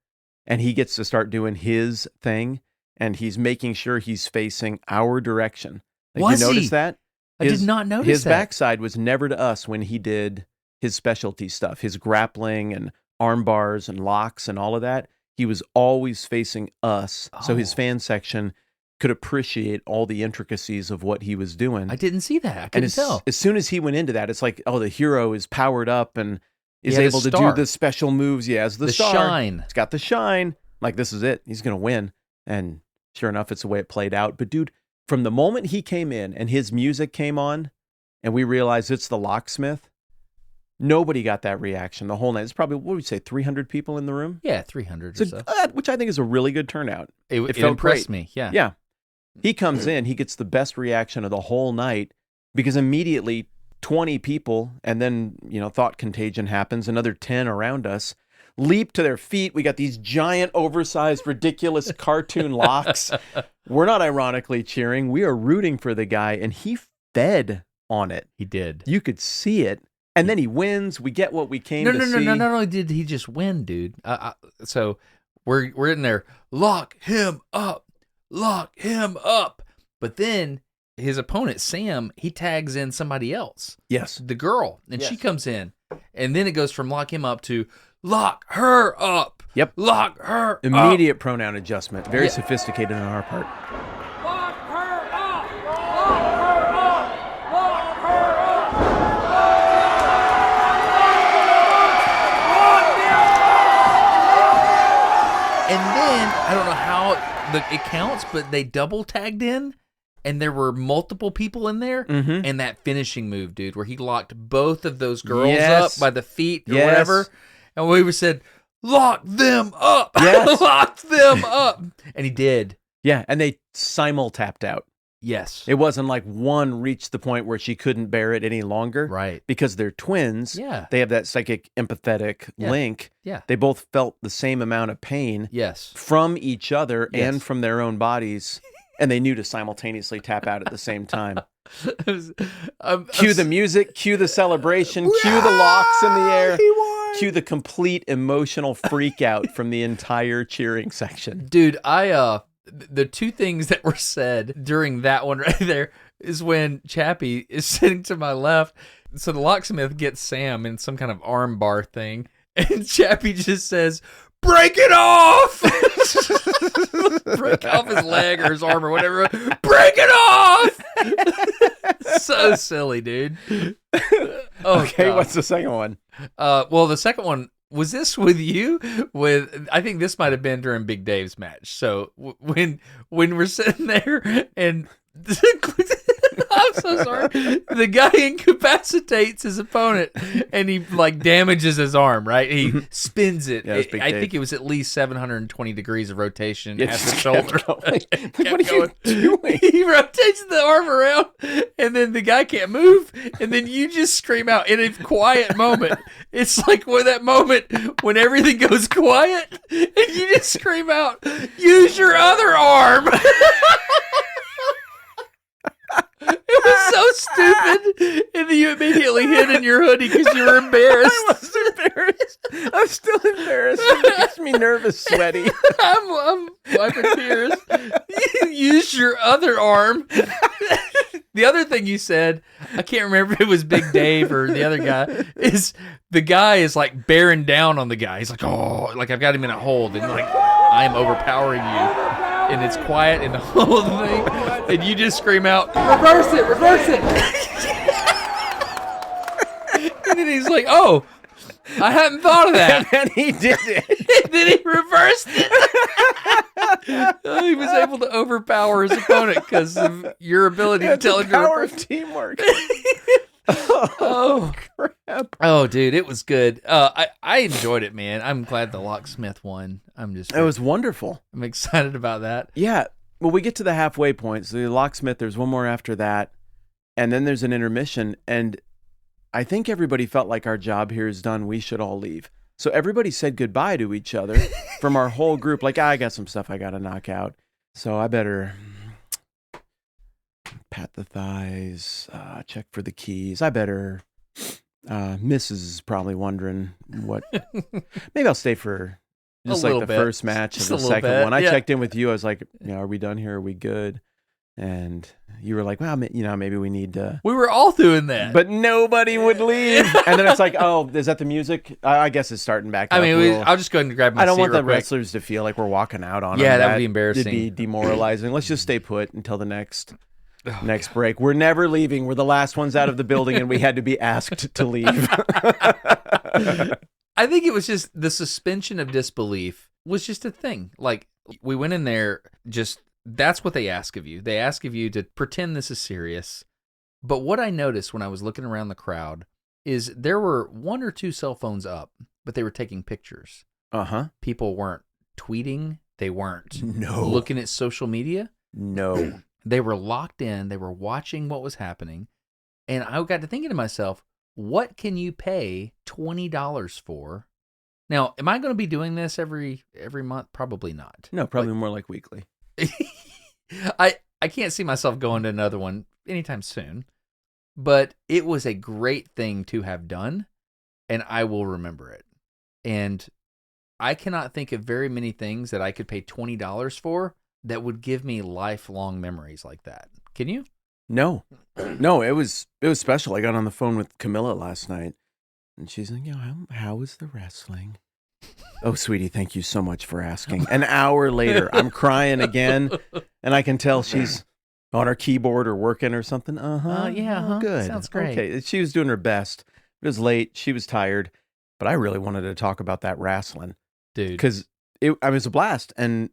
and he gets to start doing his thing and he's making sure he's facing our direction. Like, you notice that? I did not notice his that. backside was never to us when he did his specialty stuff, his grappling and arm bars and locks and all of that. He was always facing us. So his fan section could appreciate all the intricacies of what he was doing. I didn't see that. I couldn't tell. As soon as he went into that, it's like, oh, the hero is powered up and is He had able a to do star. the special moves. He has the star. Shine. It's got the shine. Like, this is it. He's going to win. And sure enough, it's the way it played out. But dude, from the moment he came in and his music came on and we realized it's the locksmith, nobody got that reaction the whole night. It's probably, what would we say, 300 people in the room? Yeah, 300 or so. Which I think is a really good turnout. It felt impressed great. me. Yeah. Yeah. He comes in, he gets the best reaction of the whole night because immediately 20 people, and then, thought contagion happens, another 10 around us, leap to their feet. We got these giant, oversized, ridiculous cartoon locks. We're not ironically cheering. We are rooting for the guy, and he fed on it. He did. You could see it. And then he wins. We get what we came to see. No. Not only did he just win, dude. So we're in there. Lock him up. Lock him up. But then his opponent, Sam, he tags in somebody else. Yes. The girl. And Yes. she comes in. And then it goes from lock him up to lock her up. Yep. Lock her up. Immediate pronoun adjustment. Very sophisticated on our part. Lock her up. Lock her up. Lock her up. And then, I don't know how it counts, but they double tagged in. And there were multiple people in there, and that finishing move, dude, where he locked both of those girls up by the feet or whatever, and we said, "Lock them up, lock them up," and he did. Yeah, and they simul-tapped out. Yes, It wasn't like one reached the point where she couldn't bear it any longer. right. Because they're twins. Yeah. They have that psychic empathetic link. Yeah. They both felt the same amount of pain Yes, from each other Yes. and from their own bodies. And they knew to simultaneously tap out at the same time. Cue the music, cue the celebration, cue the locks in the air, cue the complete emotional freak out from the entire cheering section. dude. The two things that were said during that one right there is when Chappie is sitting to my left. So the locksmith gets Sam in some kind of arm bar thing, and Chappie just says, "Break it off!" Break off his leg or his arm or whatever. Break it off! So silly, dude. Oh, Okay, God. what's the second one? Well, the second one, was this with you? I think this might have been during Big Dave's match. So when we're sitting there and I'm so sorry. The guy incapacitates his opponent, and he like damages his arm. Right? He spins it. Yeah, it was Big I Dave. think it was at least 720 degrees of rotation Yeah, at the just shoulder. kept going. Like, Kept what are you doing? He rotates the arm around, and then the guy can't move, and then you just scream out in a quiet moment. It's like when that moment when everything goes quiet, and you just scream out, "Use your other arm." It was so stupid, and then you immediately hid in your hoodie because you were embarrassed. I was embarrassed. I'm still embarrassed. It makes me nervous, sweaty. I'm wiping tears. Use your other arm. The other thing you said, I can't remember if it was Big Dave or the other guy, is the guy is like bearing down on the guy. He's like, oh, like I've got him in a hold, and like I am overpowering you. And it's quiet in the whole thing, and you just scream out, "Reverse it, reverse it!" And then he's like, "Oh, I hadn't thought of that." And he did it. And then he reversed it. He was able to overpower his opponent because of your ability to That's tell the him to power reverse. of teamwork. Oh crap. Oh, dude, it was good. I enjoyed it, man. I'm glad the locksmith won. It was wonderful. I'm excited about that. Yeah. Well, we get to the halfway point. So the locksmith, there's one more after that. And then there's an intermission. And I think everybody felt like our job here is done. We should all leave. So everybody said goodbye to each other from our whole group. Like, I got some stuff I got to knock out. So I better pat the thighs, check for the keys. I better, Mrs. is probably wondering what, maybe I'll stay for just A like little the bit. first match Just of a the little second bit, one. I yeah. checked in with you. I was like, are we done here? Are we good? And you were like, well, maybe we need to. We were all doing that. But nobody would leave. And then it's like, oh, is that the music? I guess it's starting back up. I mean, We'll- I'll just go ahead and grab my I don't seat want real the quick. wrestlers to feel like we're walking out on them. Yeah, that would be embarrassing. It'd be demoralizing. Let's just stay put until the next Oh, break. We're never leaving. We're the last ones out of the building, and we had to be asked to leave. I think it was just the suspension of disbelief was just a thing. Like, we went in there, just that's what they ask of you. They ask of you to pretend this is serious. But what I noticed when I was looking around the crowd is there were one or two cell phones up, but they were taking pictures. Uh-huh. People weren't tweeting. They weren't No. looking at social media. No. They were locked in. They were watching what was happening. And I got to thinking to myself, what can you pay $20 for? Now, am I going to be doing this every month? Probably not. No, probably more like weekly. I can't see myself going to another one anytime soon. But it was a great thing to have done, and I will remember it. And I cannot think of very many things that I could pay $20 for that would give me lifelong memories like that. Can you? No. No, it was special. I got on the phone with Camilla last night, and she's like, how was the wrestling? Oh, sweetie, thank you so much for asking. An hour later, I'm crying again, and I can tell she's on her keyboard or working or something. Yeah, good. sounds great. Okay, she was doing her best. It was late. She was tired, but I really wanted to talk about that wrestling Dude. because it was a blast, and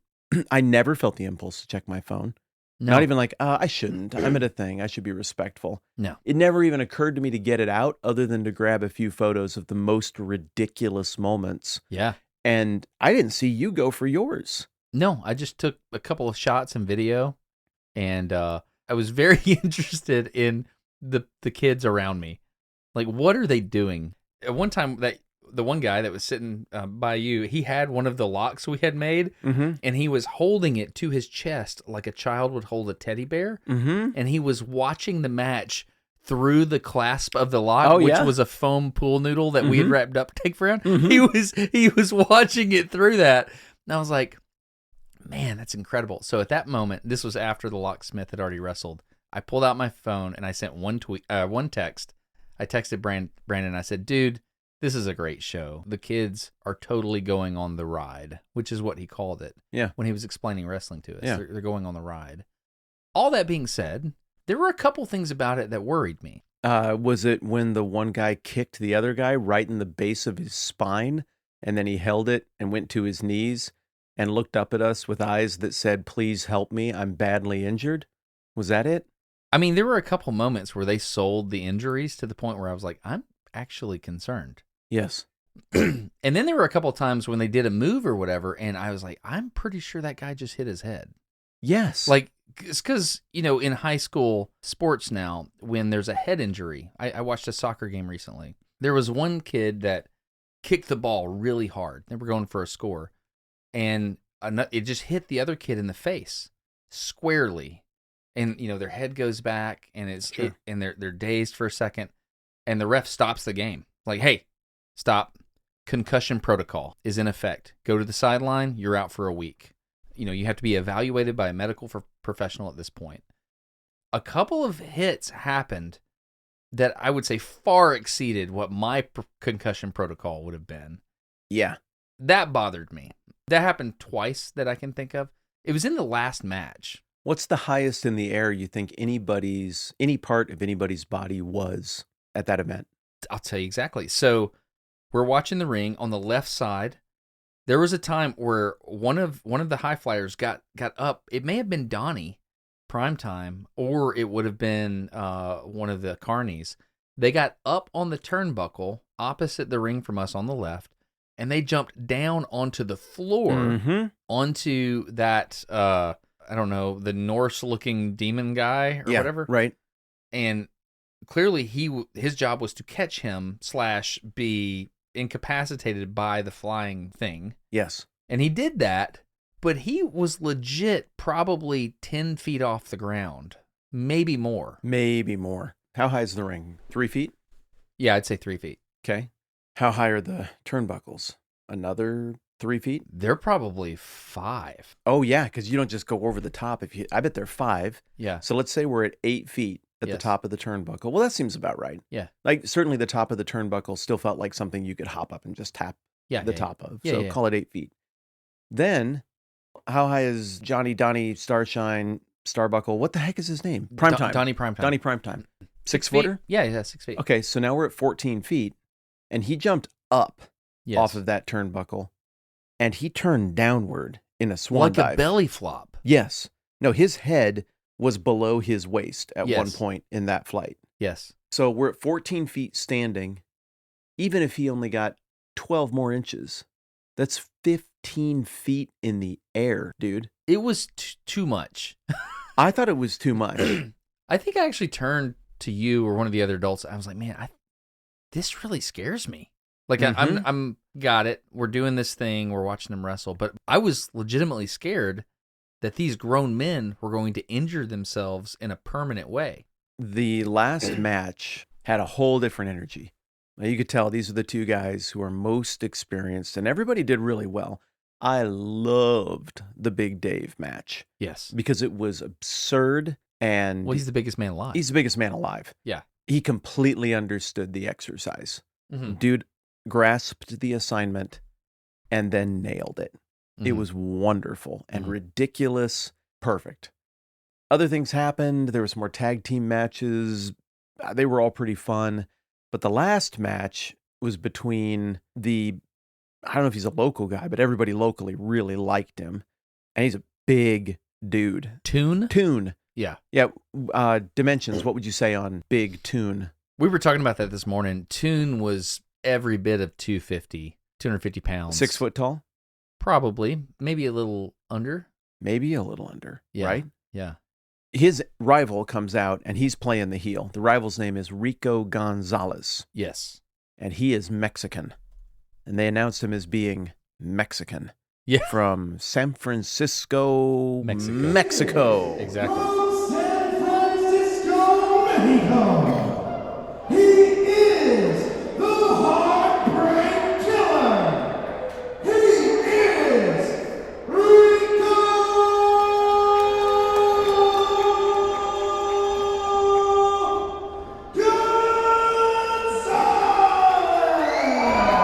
I never felt the impulse to check my phone. No. Not even like, I shouldn't. I'm at a thing. I should be respectful. No. It never even occurred to me to get it out other than to grab a few photos of the most ridiculous moments. Yeah. And I didn't see you go for yours. No, I just took a couple of shots and video, and I was very interested in the kids around me. Like, what are they doing? At one time, the one guy that was sitting by you, he had one of the locks we had made, Mm-hmm. and he was holding it to his chest like a child would hold a teddy bear, Mm-hmm. and he was watching the match through the clasp of the lock, Oh, which yeah? was a foam pool noodle that we had Mhm. wrapped up tape around. Mhm. He was watching it through that, and I was like, man, that's incredible. So at that moment, this was after the locksmith had already wrestled. I pulled out my phone and I sent one text. I texted Brandon. I said, dude, this is a great show. The kids are totally going on the ride, which is what he called it. Yeah. When he was explaining wrestling to us. Yeah. They're going on the ride. All that being said, there were a couple things about it that worried me. Was it when the one guy kicked the other guy right in the base of his spine, and then he held it and went to his knees and looked up at us with eyes that said, please help me, I'm badly injured? Was that it? I mean, there were a couple moments where they sold the injuries to the point where I was like, I'm actually concerned. Yes. And then there were a couple times when they did a move or whatever, and I was like, I'm pretty sure that guy just hit his head. Yes. Like, it's because, in high school sports now, when there's a head injury, I watched a soccer game recently. There was one kid that kicked the ball really hard. They were going for a score, and it just hit the other kid in the face squarely. And, their head goes back, and and they're dazed for a second, and the ref stops the game. Like, hey, stop. Concussion protocol is in effect. Go to the sideline. You're out for a week. You have to be evaluated by a medical professional at this point. A couple of hits happened that I would say far exceeded what my concussion protocol would have been. Yeah. That bothered me. That happened twice that I can think of. It was in the last match. What's the highest in the air you think any part of anybody's body was at that event? I'll tell you exactly. So we're watching the ring on the left side. There was a time where one of the high flyers got up. It may have been Donnie Primetime, or it would have been one of the carnies. They got up on the turnbuckle opposite the ring from us on the left, and they jumped down onto the floor, onto that, I don't know, the Norse-looking demon guy or whatever. Right. And clearly his job was to catch him / be incapacitated by the flying thing. Yes. And he did that, but he was legit probably 10 feet off the ground. Maybe more. How high is the ring? 3 feet? Yeah, I'd say 3 feet. Okay. How high are the turnbuckles? Another 3 feet? They're probably 5. Oh, yeah, because you don't just go over the top. I bet they're 5. Yeah. So let's say we're at 8 feet at the Yes. top of the turnbuckle. Well, that seems about right. Yeah. Like, certainly the top of the turnbuckle still felt like something you could hop up and just tap the top of. Yeah, So yeah. call it 8 feet. Then, how high is Johnny Donnie Starshine Starbuckle? What the heck is his name? Primetime. Donnie Primetime. Donnie Primetime. 6 feet? footer? Yeah, 6 feet. Okay, so now we're at 14 feet, and he jumped up Yes. off of that turnbuckle, and he turned downward in a swan Like dive. a belly flop. Yes. No, his head was below his waist at one Yes. point in that flight. Yes. So we're at 14 feet standing. Even if he only got 12 more inches, that's 15 feet in the air, dude. It was too much. I thought it was too much. I think I actually turned to you or one of the other adults. I was like, man, this really scares me. Like, I'm got it. We're doing this thing. We're watching them wrestle. But I was legitimately scared that these grown men were going to injure themselves in a permanent way. The last match had a whole different energy. Now, you could tell these are the two guys who are most experienced, and everybody did really well. I loved the Big Dave match Yes. because it was absurd, and Well, he's the biggest man alive. he's the biggest man alive. Yeah. He completely understood the exercise. Mhm. Dude grasped the assignment and then nailed it. It Mhm. was wonderful and Mhm. ridiculous. Perfect. Other things happened. There was more tag team matches. They were all pretty fun. But the last match was between I don't know if he's a local guy, but everybody locally really liked him. And he's a big dude. Toon? Yeah. Yeah. Yeah. Dimensions. What would you say on Big Toon? We were talking about that this morning. Toon was every bit of 250 pounds. 6 foot tall? Probably. Maybe a little under. Maybe a little under. Yeah. Right? Yeah. His rival comes out and he's playing the heel. The rival's name is Rico Gonzalez, Yes. and he is Mexican. And they announced him as being Mexican. Yeah. From San Francisco, Mexico. Exactly. From San Francisco, Mexico, he is the Heartbreak Killer. He is Rico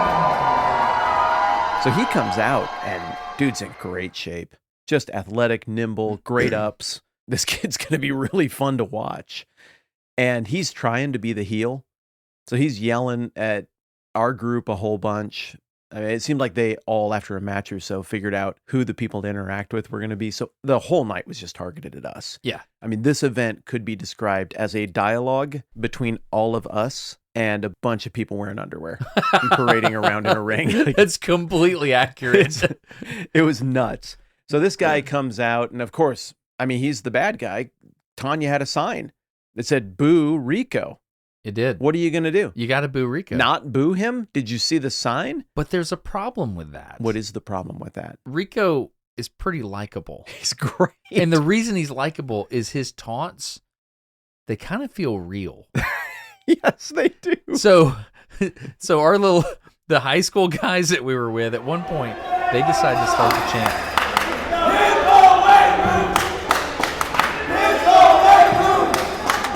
Gonzalez. So he comes out and dude's in great shape. Just athletic, nimble, great ups. This kid's going to be really fun to watch. And he's trying to be the heel. So he's yelling at our group a whole bunch. I mean, it seemed like they all, after a match or so, figured out who the people to interact with were going to be. So the whole night was just targeted at us. Yeah. I mean, this event could be described as a dialogue between all of us and a bunch of people wearing underwear and parading around in a ring. Like, That's completely accurate. it was nuts. So this guy comes out, and of course, I mean, he's the bad guy. Tanya had a sign that said, "Boo Rico." It did. What are you going to do? You got to boo Rico. Not boo him? Did you see the sign? But there's a problem with that. What is the problem with that? Rico is pretty likable. He's great. And the reason he's likable is his taunts, they kind of feel real. Yes, they do. So the high school guys that we were with, at one point, they decided to start the chant.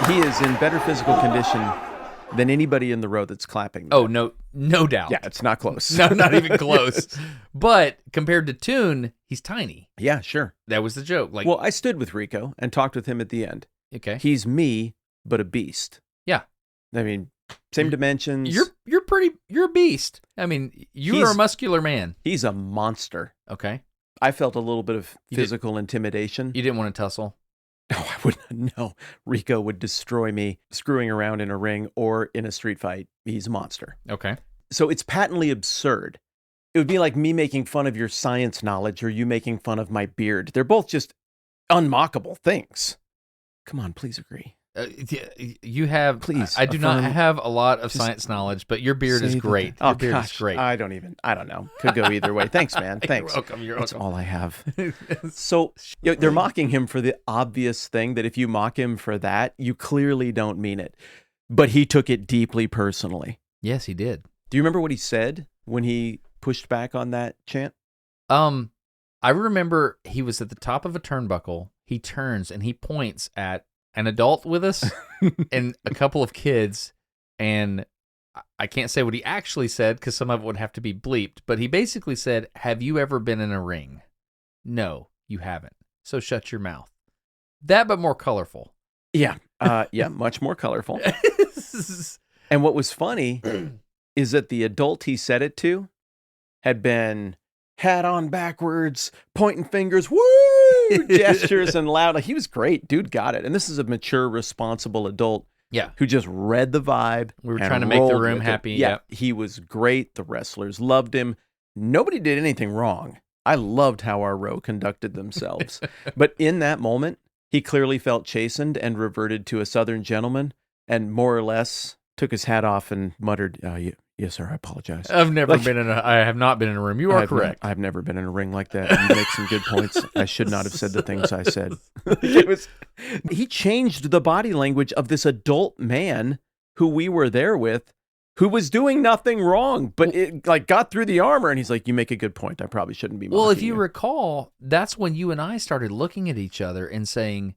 He is in better physical condition than anybody in the row that's clapping. Oh, no doubt. Yeah, it's not close. No, not even close. But compared to Toon, he's tiny. Yeah, sure. That was the joke. Like, Well, I stood with Rico and talked with him at the end. okay. He's me, but a beast. Yeah. I mean, same dimensions. You're a beast. I mean, you're He's- a muscular man. He's a monster. Okay. I felt a little bit of You did- physical intimidation. You didn't want to tussle. No, I wouldn't. No, Rico would destroy me screwing around in a ring or in a street fight. He's a monster. Okay. So it's patently absurd. It would be like me making fun of your science knowledge or you making fun of my beard. They're both just unmockable things. Come on, please agree. You have, Please, I do not affirm. have a lot of Just science knowledge, but your beard is Say that- great. Oh, Your beard gosh. is great. I don't know. Could go either way. Thanks, man. Thanks. You're welcome. You're That's welcome. all I have. So they're mocking him for the obvious thing that if you mock him for that, you clearly don't mean it. But he took it deeply personally. Yes, he did. Do you remember what he said when he pushed back on that chant? I remember he was at the top of a turnbuckle. He turns and he points at an adult with us and a couple of kids. And I can't say what he actually said because some of it would have to be bleeped. But he basically said, "Have you ever been in a ring?" "No, you haven't. So shut your mouth." That, but more colorful. Yeah. Yeah, much more colorful. And what was funny is that the adult he said it to had been hat on backwards, pointing fingers, woo, gestures and loud. He was great. Dude got it. And this is a mature, responsible adult Yeah. who just read the vibe. We were and trying to make the rolled room with it. happy. Yeah, Yep. he was great. The wrestlers loved him. Nobody did anything wrong. I loved how our row conducted themselves. But in that moment, he clearly felt chastened and reverted to a Southern gentleman and more or less took his hat off and muttered, "Yes, sir, I apologize." I have not been in a room. You are correct. I've never been in a ring like that. You make some good points. I should not have said the things I said. He changed the body language of this adult man who we were there with, who was doing nothing wrong, but it like got through the armor. And he's like, "You make a good point. I probably shouldn't be." Well, if mocking you recall, that's when you and I started looking at each other and saying,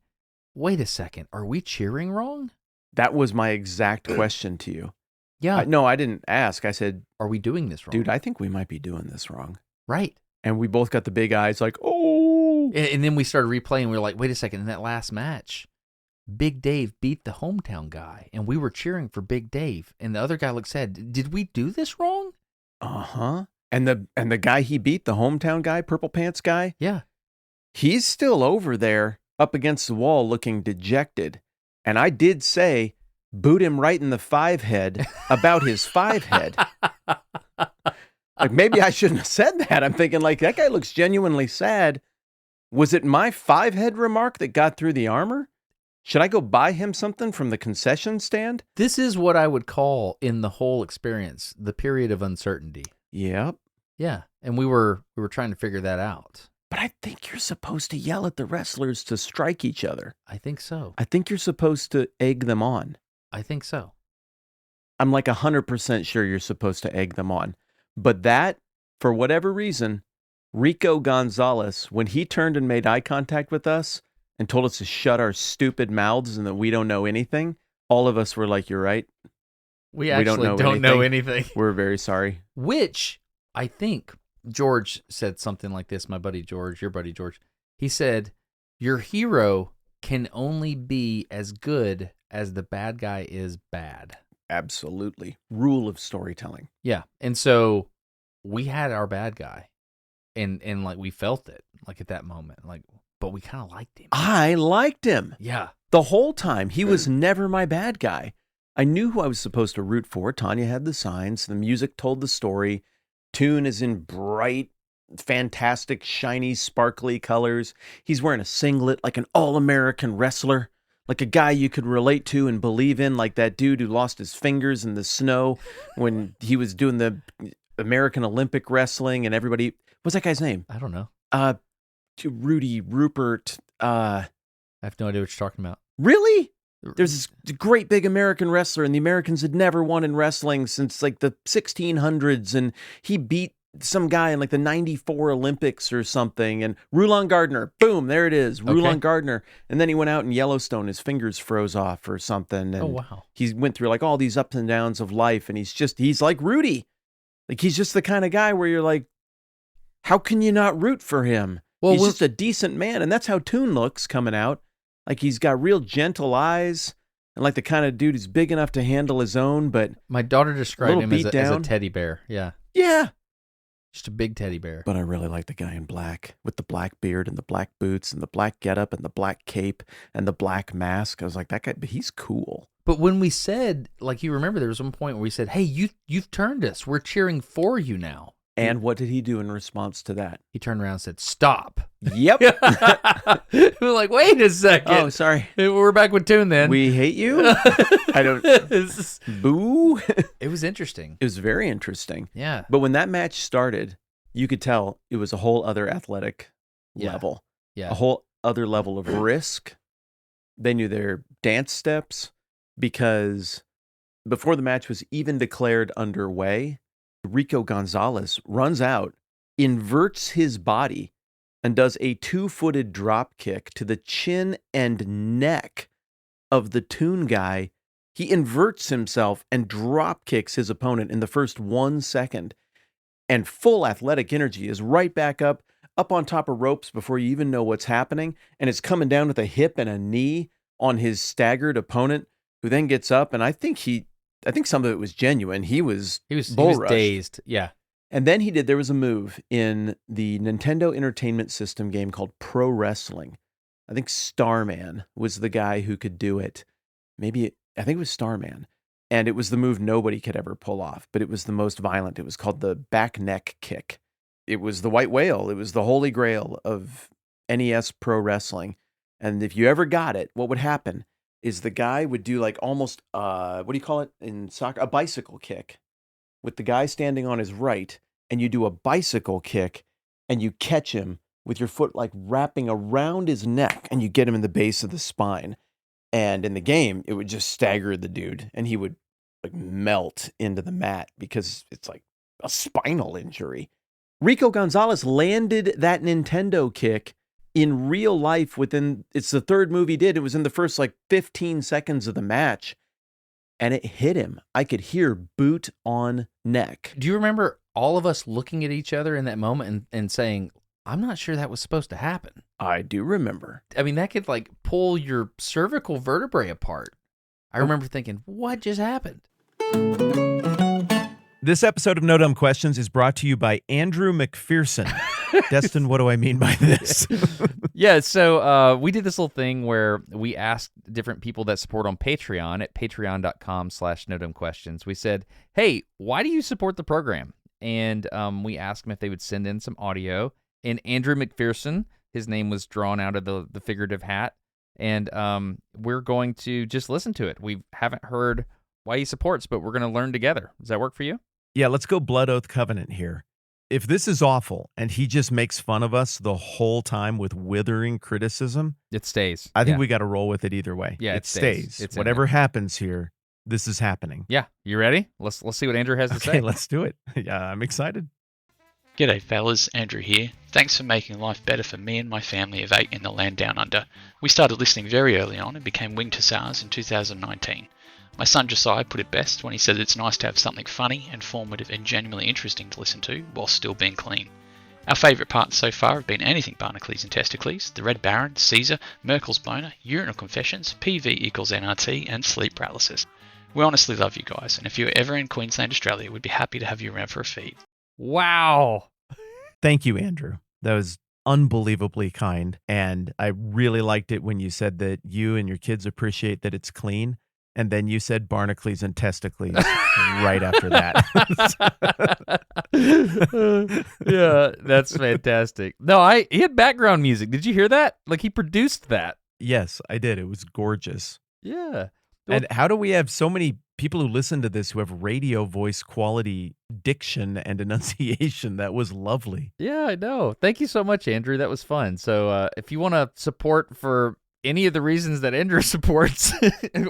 "Wait a second, are we cheering wrong?" That was my exact question to you. Yeah. No, I didn't ask. I said, Are we doing this wrong? "Dude, I think we might be doing this wrong." Right. And we both got the big eyes like, "Oh." And then we started replaying. We were like, wait a second. In that last match, Big Dave beat the hometown guy, and we were cheering for Big Dave. And the other guy looked sad. Did we do this wrong? Uh-huh. And the guy he beat, the hometown guy, purple pants guy, Yeah. he's still over there up against the wall looking dejected. And I did say, boot him right in the 5 head about his 5 head. Like, maybe I shouldn't have said that. I'm thinking, like, that guy looks genuinely sad. Was it my 5 head remark that got through the armor? Should I go buy him something from the concession stand? This is what I would call in the whole experience the period of uncertainty. Yep. Yeah. And we were trying to figure that out. But I think you're supposed to yell at the wrestlers to strike each other. I think so. I think you're supposed to egg them on. I think so. I'm like 100% sure you're supposed to egg them on. But that, for whatever reason, Rico Gonzalez, when he turned and made eye contact with us and told us to shut our stupid mouths and that we don't know anything, all of us were like, "You're right. We actually don't know anything. We're very sorry." Which I think George said something like this, my buddy George, your buddy George. He said, your hero can only be as good as the bad guy is bad. Absolutely. Rule of storytelling. Yeah. And so we had our bad guy, and like we felt it like at that moment, like, but we kind of liked him. I liked him. Yeah. The whole time. He was never my bad guy. I knew who I was supposed to root for. Tanya had the signs. The music told the story. Toon is in bright, fantastic, shiny, sparkly colors. He's wearing a singlet like an all-American wrestler, like a guy you could relate to and believe in, like that dude who lost his fingers in the snow when he was doing the American Olympic wrestling, and everybody... What's that guy's name? I don't know. Rudy, Rupert. I have no idea what you're talking about. Really? There's this great big American wrestler, and the Americans had never won in wrestling since like the 1600s, and he beat some guy in like the 94 Olympics or something, and Rulon Gardner, boom, there it is, Rulon Gardner. And then he went out in Yellowstone, his fingers froze off or something, and Oh, wow. he went through like all these ups and downs of life, and he's like Rudy. Like, he's just the kind of guy where you're like, how can you not root for him? Well, He's just a decent man, and that's how Toon looks coming out. Like, he's got real gentle eyes, and like the kind of dude who's big enough to handle his own, but My daughter described little him as beat a down. teddy bear. Yeah. yeah. Just a big teddy bear. But I really like the guy in black with the black beard and the black boots and the black getup and the black cape and the black mask. I was like, that guy, but he's cool. But when we said, like, you remember there was one point where we said, hey, you've turned us. We're cheering for you now. And what did he do in response to that? He turned around and said, stop. Yep. We're like, wait a second. Oh, sorry. We're back with Toon then. We hate you. I don't. Boo. It was interesting. It was very interesting. Yeah. But when that match started, you could tell it was a whole other athletic level, Yeah. a whole other level of risk. They knew their dance steps, because before the match was even declared underway, Rico Gonzalez runs out, inverts his body, and does a 2-footed drop kick to the chin and neck of the Toon guy. He inverts himself and drop kicks his opponent in the first 1 second. And full athletic energy is right back up on top of ropes before you even know what's happening. And it's coming down with a hip and a knee on his staggered opponent, who then gets up. And I think some of it was genuine. He was bull rushed. Dazed. Yeah. And then there was a move in the Nintendo Entertainment System game called Pro Wrestling. I think Starman was the guy who could do it. I think it was Starman. And it was the move nobody could ever pull off, but it was the most violent. It was called the back neck kick. It was the white whale. It was the holy grail of NES Pro Wrestling. And if you ever got it, what would happen is the guy would do like almost, what do you call it in soccer? A bicycle kick, with the guy standing on his right, and you do a bicycle kick, and you catch him with your foot like wrapping around his neck, and you get him in the base of the spine. And in the game, it would just stagger the dude, and he would like melt into the mat because it's like a spinal injury. Rico Gonzalez landed that Nintendo kick in real life it's the third move he did. It was in the first like 15 seconds of the match, and it hit him. I could hear boot on neck. Do you remember all of us looking at each other in that moment and saying, I'm not sure that was supposed to happen? I do remember. I mean, that could like pull your cervical vertebrae apart. I remember thinking, what just happened? This episode of No Dumb Questions is brought to you by Andrew McPherson. Destin, what do I mean by this? Yeah, so we did this little thing where we asked different people that support on Patreon at patreon.com/nodumbquestions. We said, hey, why do you support the program? And we asked them if they would send in some audio. And Andrew McPherson, his name was drawn out of the figurative hat. And we're going to just listen to it. We haven't heard why he supports, but we're going to learn together. Does that work for you? Yeah, let's go Blood Oath Covenant here. If this is awful and he just makes fun of us the whole time with withering criticism, It stays. I think we got to roll with it either way. Yeah, it stays. It's in Whatever there. happens here, this is happening. Yeah, you ready? Let's see what Andrew has to Okay, say. let's do it. Yeah, I'm excited. G'day fellas, Andrew here. Thanks for making life better for me and my family of 8 in the land down under. We started listening very early on and became Winged Hussars in 2019. My son Josiah put it best when he said it's nice to have something funny, informative and genuinely interesting to listen to while still being clean. Our favourite parts so far have been anything Barnacles and Testicles, the Red Baron, Caesar, Merkel's Boner, Urinal Confessions, PV equals NRT and Sleep Paralysis. We honestly love you guys, and if you're ever in Queensland, Australia, we'd be happy to have you around for a feed. Wow. Thank you, Andrew. That was unbelievably kind. And I really liked it when you said that you and your kids appreciate that it's clean. And then you said barnacles and testicles right after that. Yeah, that's fantastic. No, he had background music. Did you hear that? Like he produced that. Yes, I did. It was gorgeous. Yeah. And how do we have so many people who listen to this who have radio voice quality diction and enunciation? That was lovely. Yeah, I know. Thank you so much, Andrew. That was fun. So if you want to support for any of the reasons that Andrew supports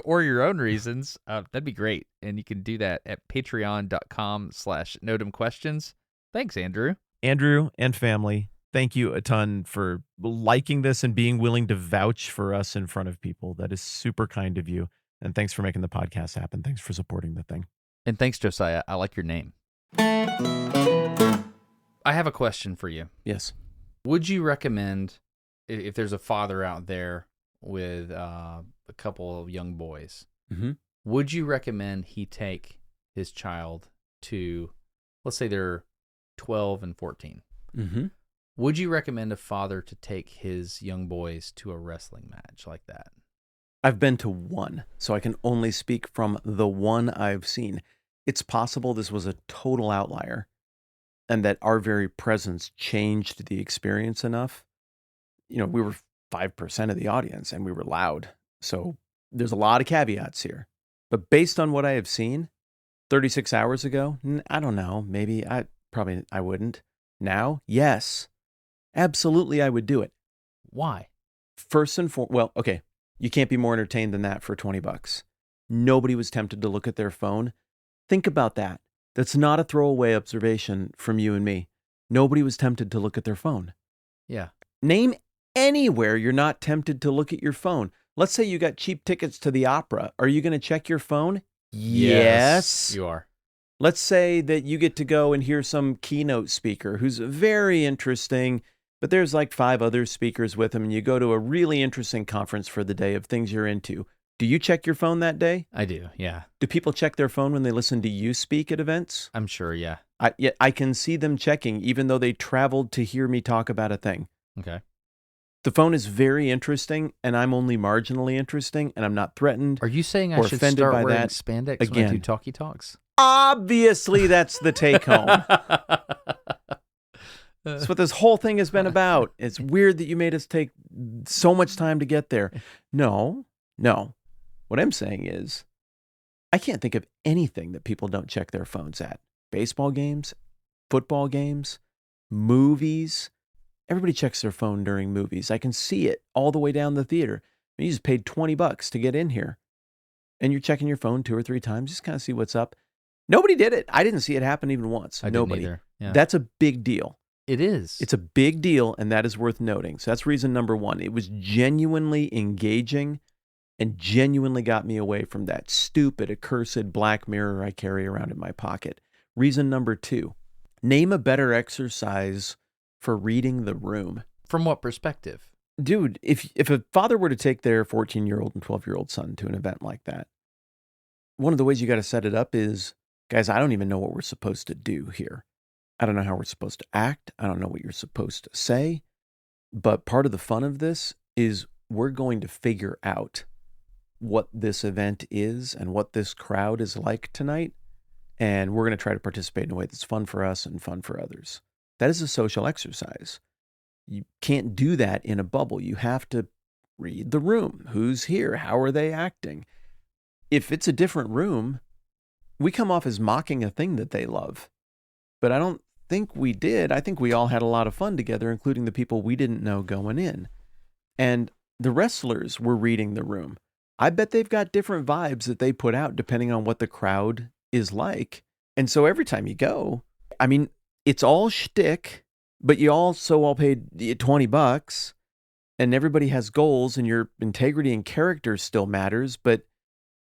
or your own reasons, that'd be great. And you can do that at patreon.com/notumquestions. Thanks, Andrew. Andrew and family, thank you a ton for liking this and being willing to vouch for us in front of people. That is super kind of you. And thanks for making the podcast happen. Thanks for supporting the thing. And thanks, Josiah. I like your name. I have a question for you. Yes. Would you recommend, if there's a father out there with a couple of young boys, would you recommend he take his child to, let's say they're 12 and 14. Would you recommend a father to take his young boys to a wrestling match like that? I've been to one, so I can only speak from the one I've seen. It's possible this was a total outlier and that our very presence changed the experience enough. You know, we were 5% of the audience and we were loud. So there's a lot of caveats here. But based on what I have seen 36 hours ago, I don't know, maybe I wouldn't. Now, yes, absolutely I would do it. Why? First and foremost, well, okay, you can't be more entertained than that for $20. Nobody was tempted to look at their phone. Think about that. That's not a throwaway observation from you and me. Nobody was tempted to look at their phone. Yeah. Name anywhere you're not tempted to look at your phone. Let's say you got cheap tickets to the opera. Are you going to check your phone? Yes. You are. Let's say that you get to go and hear some keynote speaker who's very interesting, but there's like 5 other speakers with him, and you go to a really interesting conference for the day of things you're into. Do you check your phone that day? I do, yeah. Do people check their phone when they listen to you speak at events? I'm sure, yeah. I can see them checking, even though they traveled to hear me talk about a thing. Okay. The phone is very interesting, and I'm only marginally interesting, and I'm not threatened. Are you saying I or should offended start by wearing that. spandex Again. when I do talkie talks? Obviously, that's the take home. That's what this whole thing has been about. It's weird that you made us take so much time to get there. No. What I'm saying is, I can't think of anything that people don't check their phones at. Baseball games, football games, movies. Everybody checks their phone during movies. I can see it all the way down the theater. You just paid $20 to get in here. And you're checking your phone 2 or 3 times, just kind of see what's up. Nobody did it. I didn't see it happen even once. Nobody. Didn't either. Yeah. That's a big deal. It is. It's a big deal, and that is worth noting. So that's reason number 1. It was genuinely engaging and genuinely got me away from that stupid, accursed black mirror I carry around in my pocket. Reason number 2, name a better exercise for reading the room. From what perspective? Dude, if a father were to take their 14-year-old and 12-year-old son to an event like that, one of the ways you got to set it up is, guys, I don't even know what we're supposed to do here. I don't know how we're supposed to act. I don't know what you're supposed to say. But part of the fun of this is we're going to figure out what this event is and what this crowd is like tonight. And we're going to try to participate in a way that's fun for us and fun for others. That is a social exercise. You can't do that in a bubble. You have to read the room. Who's here? How are they acting? If it's a different room, we come off as mocking a thing that they love. But I don't think we did. I think we all had a lot of fun together, including the people we didn't know going in. And the wrestlers were reading the room. I bet they've got different vibes that they put out depending on what the crowd is like. And so every time you go, I mean, it's all shtick, but you also all paid $20 and everybody has goals and your integrity and character still matters. But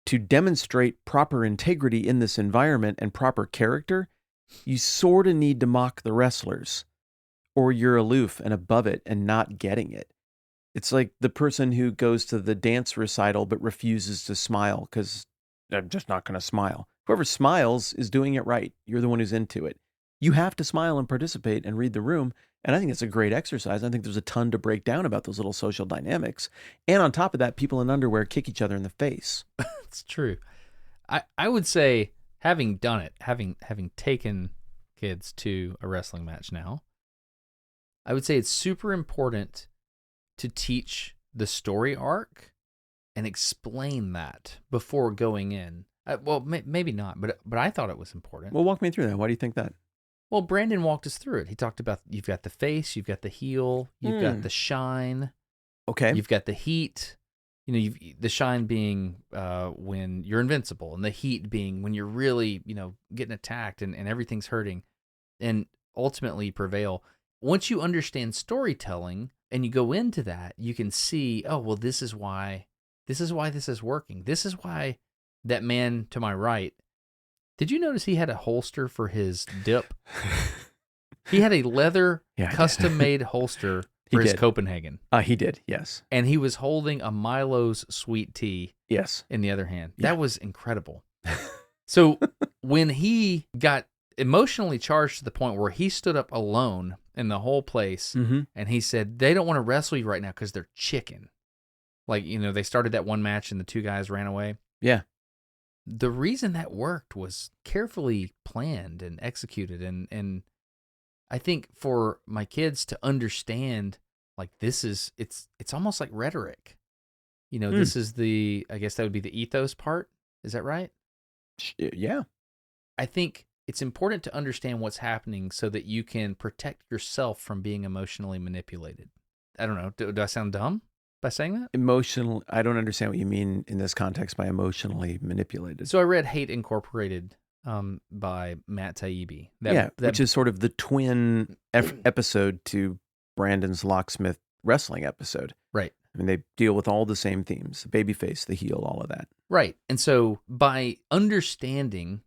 to demonstrate proper integrity in this environment and proper character, you sort of need to mock the wrestlers, or you're aloof and above it and not getting it. It's like the person who goes to the dance recital but refuses to smile because I'm just not going to smile. Whoever smiles is doing it right. You're the one who's into it. You have to smile and participate and read the room. And I think it's a great exercise. I think there's a ton to break down about those little social dynamics. And on top of that, people in underwear kick each other in the face. It's true. I would say, having done it, having taken kids to a wrestling match now, I would say it's super important to teach the story arc and explain that before going in. Well, maybe not, but I thought it was important. Well, walk me through that. Why do you think that? Well, Brandon walked us through it. He talked about, you've got the face, you've got the heel, you've got the shine, Okay. you've got the heat. You know, the shine being when you're invincible, and the heat being when you're really, getting attacked and everything's hurting, and ultimately prevail. Once you understand storytelling and you go into that, you can see, oh, well, this is why this is working. This is why that man to my right. Did you notice he had a holster for his dip? He had a leather custom-made holster for his Copenhagen. He did, yes. And he was holding a Milo's sweet tea in the other hand. Yeah. That was incredible. So when he got emotionally charged to the point where he stood up alone in the whole place, and he said, they don't want to wrestle you right now because they're chicken. Like, they started that one match and the two guys ran away. Yeah. The reason that worked was carefully planned and executed. And I think for my kids to understand, like, it's almost like rhetoric. This is I guess that would be the ethos part. Is that right? Yeah. I think it's important to understand what's happening so that you can protect yourself from being emotionally manipulated. I don't know. Do I sound dumb by saying that? Emotional. I don't understand what you mean in this context by emotionally manipulated. So I read Hate Incorporated by Matt Taibbi. Which is sort of the twin episode to Brandon's Locksmith wrestling episode. Right. I mean, they deal with all the same themes, the babyface, the heel, all of that. Right. And so by understanding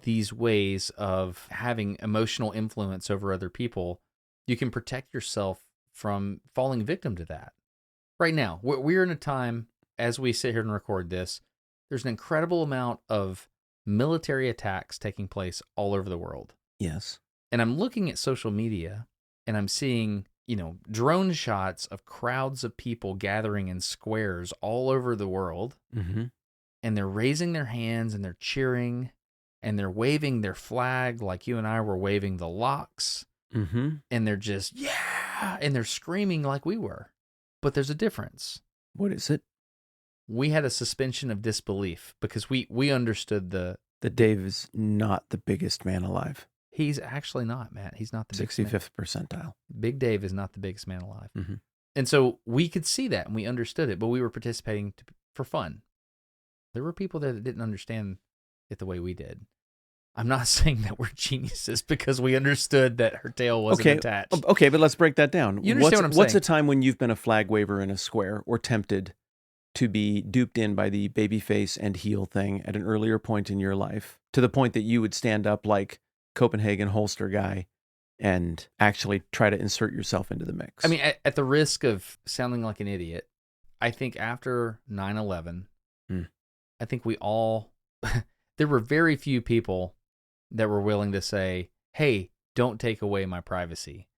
these ways of having emotional influence over other people, you can protect yourself from falling victim to that. Right now, we're in a time, as we sit here and record this, there's an incredible amount of military attacks taking place all over the world. Yes. And I'm looking at social media and I'm seeing, drone shots of crowds of people gathering in squares all over the world. Mm-hmm. And they're raising their hands and they're cheering and they're waving their flag like you and I were waving the locks. Mm-hmm. And they're just, yeah, and they're screaming like we were. But there's a difference. What is it? We had a suspension of disbelief because we understood that Dave is not the biggest man alive. He's actually not, Matt. He's not the biggest man. 65th percentile. Big Dave is not the biggest man alive. Mm-hmm. And so we could see that and we understood it, but we were participating for fun. There were people there that didn't understand it the way we did. I'm not saying that we're geniuses because we understood that her tail wasn't attached. Okay, but let's break that down. You understand what I'm saying? What's a time when you've been a flag waver in a square or tempted to be duped in by the babyface and heel thing at an earlier point in your life, to the point that you would stand up like Copenhagen holster guy and actually try to insert yourself into the mix? I mean, at the risk of sounding like an idiot, I think after 9/11, I think we all, there were very few people that were willing to say, hey, don't take away my privacy.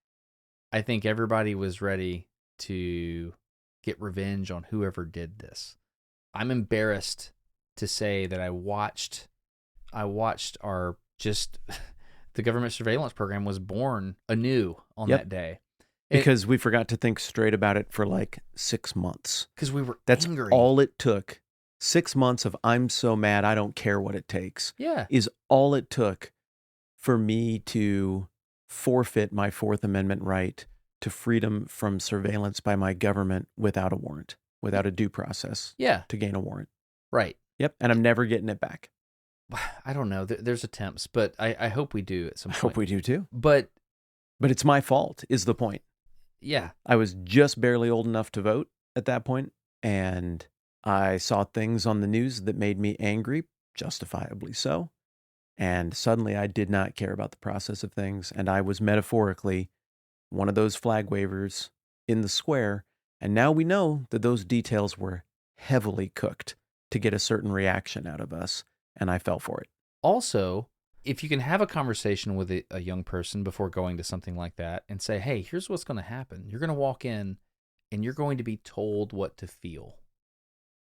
I think everybody was ready to get revenge on whoever did this. I'm embarrassed to say that I watched our the government surveillance program was born anew on that day. Because we forgot to think straight about it for like 6 months. Because we were That's angry. all it took. 6 months of I'm so mad, I don't care what it takes. Yeah. Is all it took for me to forfeit my Fourth Amendment right to freedom from surveillance by my government without a warrant, without a due process to gain a warrant. Right. Yep. And I'm never getting it back. I don't know. There's attempts, but I hope we do at some I point. hope we do too. But it's my fault is the point. Yeah. I was just barely old enough to vote at that point, and I saw things on the news that made me angry, justifiably so. And suddenly I did not care about the process of things. And I was metaphorically one of those flag wavers in the square. And now we know that those details were heavily cooked to get a certain reaction out of us. And I fell for it. Also, if you can have a conversation with a young person before going to something like that and say, hey, here's what's going to happen. You're going to walk in and you're going to be told what to feel.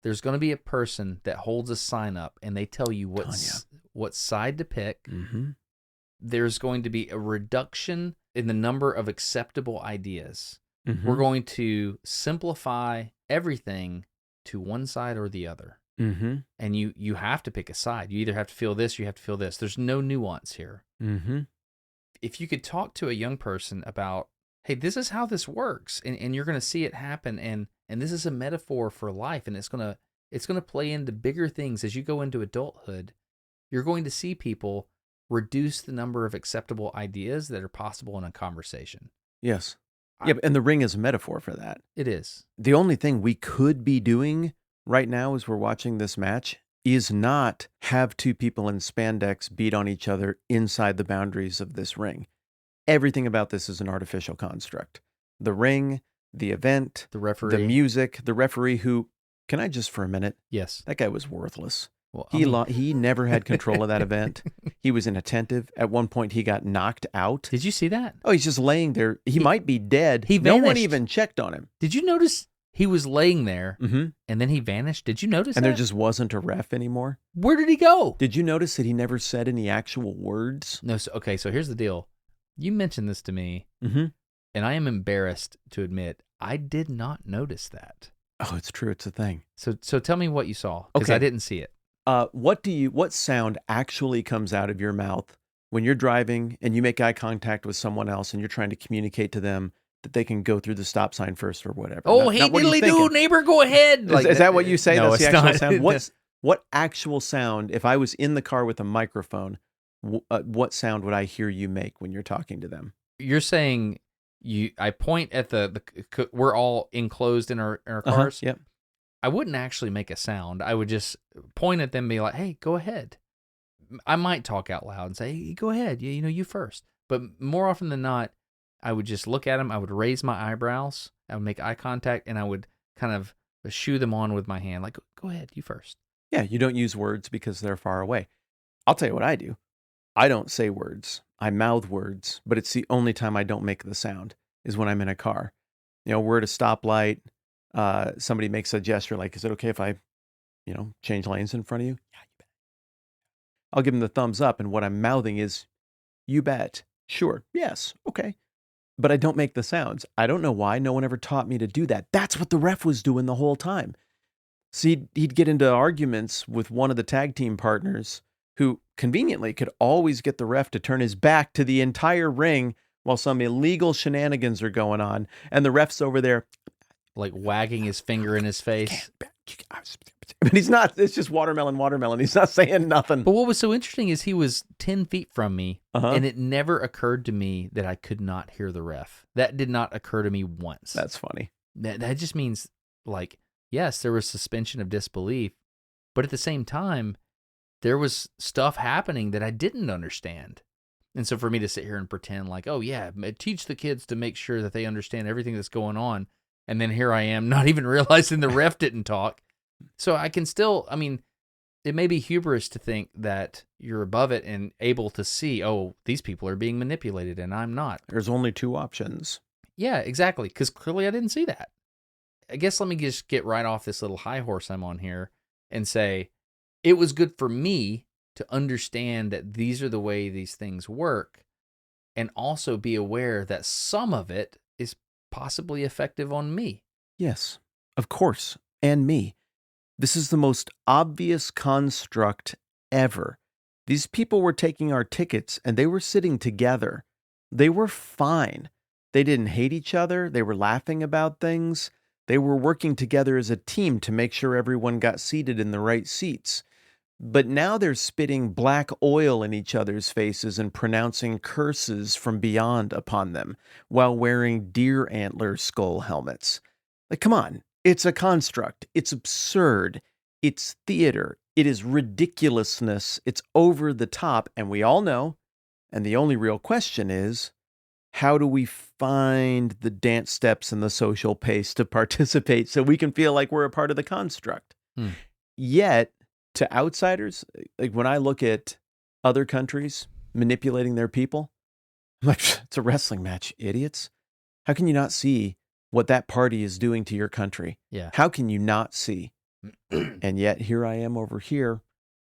There's going to be a person that holds a sign up and they tell you what side to pick. Mm-hmm. There's going to be a reduction in the number of acceptable ideas. Mm-hmm. We're going to simplify everything to one side or the other. Mm-hmm. And you have to pick a side. You either have to feel this or you have to feel this. There's no nuance here. Mm-hmm. If you could talk to a young person about, hey, this is how this works, and you're going to see it happen, and this is a metaphor for life, and it's going to play into bigger things as you go into adulthood. You're going to see people reduce the number of acceptable ideas that are possible in a conversation. Yes. Yeah, and the ring is a metaphor for that. It is. The only thing we could be doing right now as we're watching this match is not have two people in spandex beat on each other inside the boundaries of this ring. Everything about this is an artificial construct. The ring, the event, The referee. the music, the referee who, can I just for a minute? Yes. That guy was worthless. Well, He never had control of that event. He was inattentive. At one point, he got knocked out. Did you see that? Oh, he's just laying there. He might be dead. he No one vanished. even checked on him. Did you notice he was laying there Mm-hmm. and then he vanished? Did you notice And that? there just wasn't a ref anymore. Where did he go? Did you notice that he never said any actual words? No. So here's the deal. You mentioned this to me, Mm-hmm. and I am embarrassed to admit I did not notice that. Oh, it's true. It's a thing. So tell me what you saw, because Okay. I didn't see it. What sound actually comes out of your mouth when you're driving and you make eye contact with someone else and you're trying to communicate to them that they can go through the stop sign first or whatever? Oh, Not- hey, not what are you diddly thinking. do, neighbor, go ahead. Is that what you say? No, That's the it's actual not. sound. What actual sound? If I was in the car with a microphone, what sound would I hear you make when you're talking to them? You're saying I point at we're all enclosed in our cars. Yep. I wouldn't actually make a sound. I would just point at them and be like, hey, go ahead. I might talk out loud and say, hey, go ahead. You first. But more often than not, I would just look at them. I would raise my eyebrows. I would make eye contact, and I would kind of shoo them on with my hand. Like, go ahead, you first. Yeah, you don't use words because they're far away. I'll tell you what I do. I don't say words. I mouth words, but it's the only time I don't make the sound is when I'm in a car. We're at a stoplight. Somebody makes a gesture like, is it okay if I, change lanes in front of you? Yeah, you bet. I'll give them the thumbs up, and what I'm mouthing is, you bet. Sure. Yes. Okay. But I don't make the sounds. I don't know why. No one ever taught me to do that. That's what the ref was doing the whole time. See, he'd get into arguments with one of the tag team partners who conveniently could always get the ref to turn his back to the entire ring while some illegal shenanigans are going on. And the ref's over there, Like wagging his finger in his face. but he's not. It's just watermelon. He's not saying nothing. But what was so interesting is he was 10 feet from me, Uh-huh. and it never occurred to me that I could not hear the ref. That did not occur to me once. That's funny. That just means, like, yes, there was suspension of disbelief, but at the same time, there was stuff happening that I didn't understand. And so for me to sit here and pretend like, oh, yeah, teach the kids to make sure that they understand everything that's going on, and then here I am not even realizing the ref didn't talk. So I can still, it may be hubris to think that you're above it and able to see, oh, these people are being manipulated and I'm not. There's only two options. Yeah, exactly. Because clearly I didn't see that. I guess let me just get right off this little high horse I'm on here and say it was good for me to understand that these are the way these things work, and also be aware that some of it is possibly effective on me. Yes, of course. And me. This is the most obvious construct ever. These people were taking our tickets and they were sitting together. They were fine. They didn't hate each other. They were laughing about things. They were working together as a team to make sure everyone got seated in the right seats. But now they're spitting black oil in each other's faces and pronouncing curses from beyond upon them while wearing deer antler skull helmets. Like, come on. It's a construct. It's absurd. It's theater. It is ridiculousness. It's over the top. And we all know, and the only real question is, how do we find the dance steps and the social pace to participate so we can feel like we're a part of the construct? Yet, to outsiders, like when I look at other countries manipulating their people. I'm like, it's a wrestling match, idiots. How can you not see what that party is doing to your country? Yeah. How can you not see? And yet here I am over here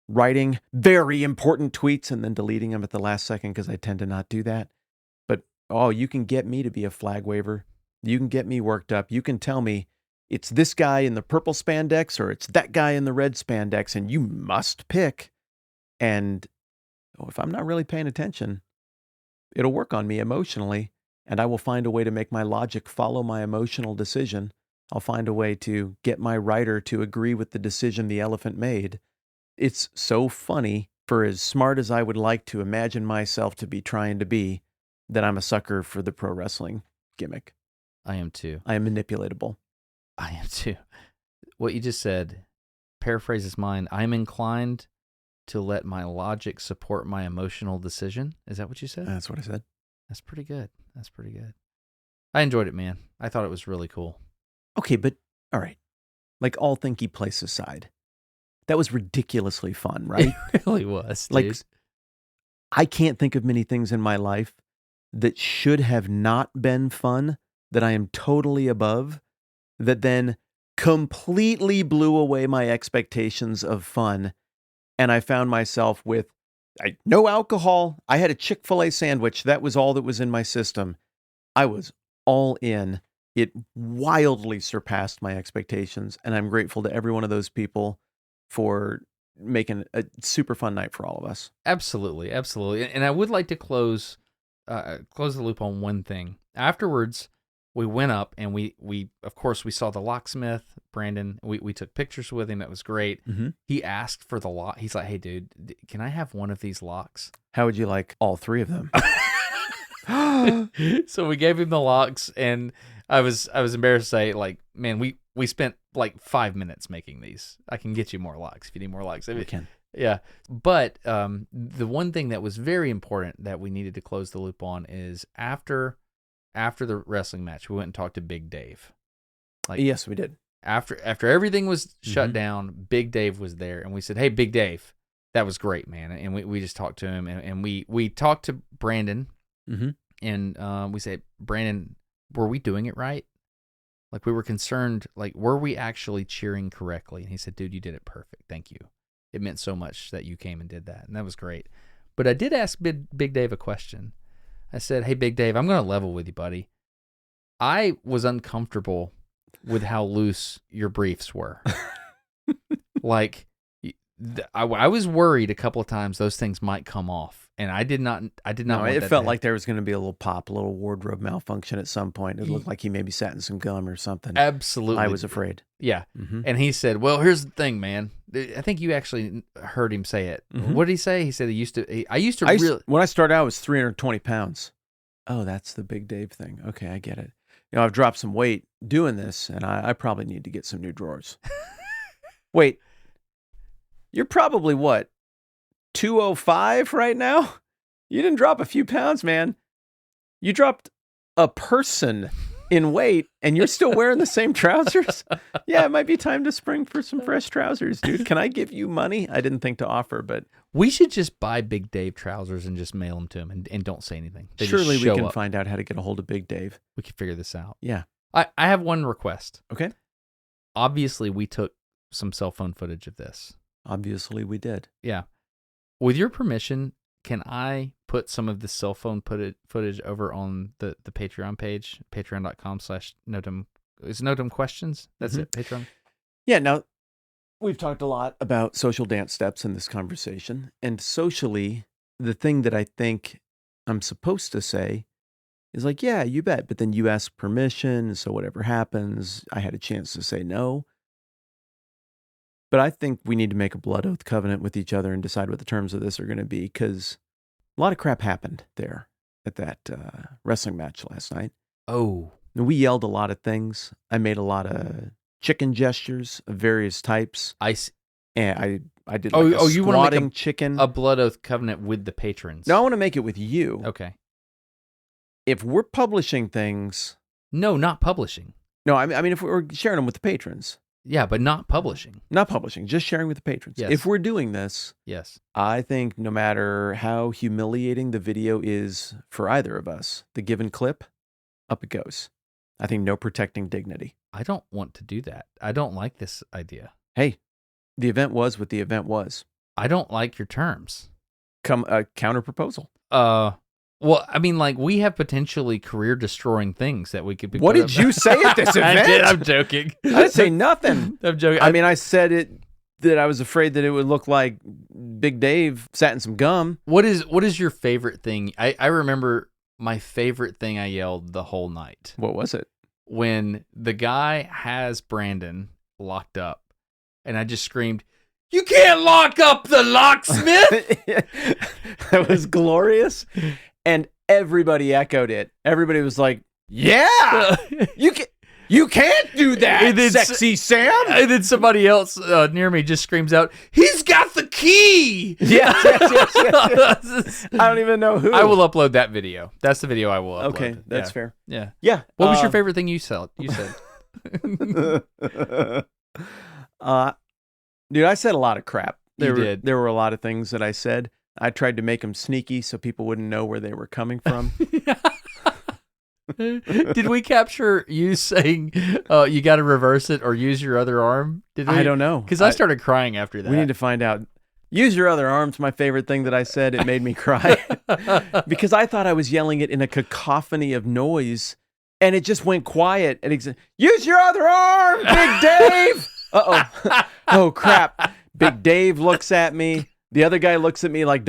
writing very important tweets and then deleting them at the last second because I tend to not do that. But, you can get me to be a flag waver. You can get me worked up. You can tell me it's this guy in the purple spandex or it's that guy in the red spandex, and you must pick. And if I'm not really paying attention, it'll work on me emotionally, and I will find a way to make my logic follow my emotional decision. I'll find a way to get my writer to agree with the decision the elephant made. It's so funny, for as smart as I would like to imagine myself to be trying to be, that I'm a sucker for the pro wrestling gimmick. I am too. I am manipulatable. I am too. What you just said, paraphrases mine. I'm inclined to let my logic support my emotional decision. Is that what you said? That's what I said. That's pretty good. That's pretty good. I enjoyed it, man. I thought it was really cool. Okay, but all right. Like, all thinky place aside, that was ridiculously fun, right? It really was, dude. Like, I can't think of many things in my life that should have not been fun, that I am totally above, that then completely blew away my expectations of fun. And I found myself with no alcohol. I had a Chick-fil-A sandwich. That was all that was in my system. I was all in. It wildly surpassed my expectations. And I'm grateful to every one of those people for making a super fun night for all of us. Absolutely, absolutely. And I would like to close the loop on one thing. Afterwards, we went up and we of course we saw the locksmith, Brandon. We took pictures with him. That was great. Mm-hmm. He asked for the lock. He's like, "Hey, dude, can I have one of these locks?" How would you like all three of them? So we gave him the locks, and I was embarrassed to say, like, man, we spent like 5 minutes making these. I can get you more locks if you need more locks. We can. Yeah. But the one thing that was very important that we needed to close the loop on is after the wrestling match, we went and talked to Big Dave. Like, yes, we did. After everything was shut down, Big Dave was there, and we said, "Hey, Big Dave, that was great, man." And we just talked to him, and we talked to Brandon, and we said, "Brandon, were we doing it right? Like, we were concerned, like, were we actually cheering correctly?" And he said, "Dude, you did it perfect. Thank you. It meant so much that you came and did that." And that was great. But I did ask Big Dave a question. I said, "Hey, Big Dave, I'm going to level with you, buddy. I was uncomfortable with how loose your briefs were." Like, I was worried a couple of times those things might come off. And I did not No, want it that felt to like there was going to be a little pop, a little wardrobe malfunction at some point. It looked like he maybe sat in some gum or something. Absolutely. I was afraid. Yeah. And he said, "Well, here's the thing, man." I think you actually heard him say it. What did he say? He said I used to really... When I started out, I was 320 pounds. Oh, that's the Big Dave thing. Okay, I get it. I've dropped some weight doing this, and I probably need to get some new drawers. Wait, you're probably what, 205 right now? You didn't drop a few pounds, man. You dropped a person in weight, and you're still wearing the same trousers? Yeah, it might be time to spring for some fresh trousers, dude. Can I give you money? I didn't think to offer, but... We should just buy Big Dave trousers and just mail them to him and don't say anything. They surely just we show can up. find out how to get a hold of Big Dave. We can figure this out. Yeah. I have one request. Okay. Obviously, we took some cell phone footage of this. Obviously, we did. Yeah. With your permission, can I put some of the cell phone footage over on the Patreon page, patreon.com/Notum? Is Notum Questions? That's it, Patreon? Yeah, now, we've talked a lot about social dance steps in this conversation. And socially, the thing that I think I'm supposed to say is like, yeah, you bet. But then you ask permission, so whatever happens, I had a chance to say no. But I think we need to make a blood oath covenant with each other and decide what the terms of this are going to be, because a lot of crap happened there at that wrestling match last night. Oh. And we yelled a lot of things. I made a lot of chicken gestures of various types. And I did like a you want to squatting make chicken. A blood oath covenant with the patrons. No, I want to make it with you. Okay. If we're publishing things... No, not publishing. No, I mean if we're sharing them with the patrons. Yeah, but not publishing. Not publishing, just sharing with the patrons. Yes. If we're doing this, Yes. I think no matter how humiliating the video is for either of us, the given clip, up it goes. I think no protecting dignity. I don't want to do that. I don't like this idea. Hey, the event was what the event was. I don't like your terms. Come a counter proposal. Well, I mean, like, we have potentially career-destroying things that we could be. What put did up- you say at this event? I did. I'm joking. I didn't say nothing. I'm joking. I mean, I said it that I was afraid that it would look like Big Dave sat in some gum. What is your favorite thing? I remember my favorite thing I yelled the whole night What was it? when the guy has Brandon locked up, and I just screamed, "You can't lock up the locksmith!" That was glorious. And everybody echoed it. Everybody was like, yeah, you can't do that, And then sexy Sam. And then somebody else near me just screams out, "He's got the key!" Yes. I don't even know who. I will upload that video. That's the video I will upload. Okay, that's Yeah. fair. Yeah. Yeah. What was your favorite thing you said? Dude, I said a lot of crap. You did. There were a lot of things that I said. I tried to make them sneaky so people wouldn't know where they were coming from. Did we capture you saying you got to reverse it or use your other arm? Did we? I don't know. Because I started crying after that. We need to find out. Use your other arm's my favorite thing that I said. It made me cry because I thought I was yelling it in a cacophony of noise, and it just went quiet. And use your other arm, Big Dave. Uh-oh. Oh, crap. Big Dave looks at me. The other guy looks at me like,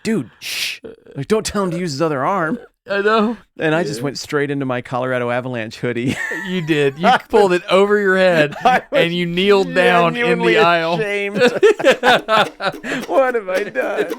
dude, shh. Like, don't tell him to use his other arm. I know. And I just went straight into my Colorado Avalanche hoodie. You did. You pulled it over your head and you kneeled down in the aisle. Ashamed. What have I done?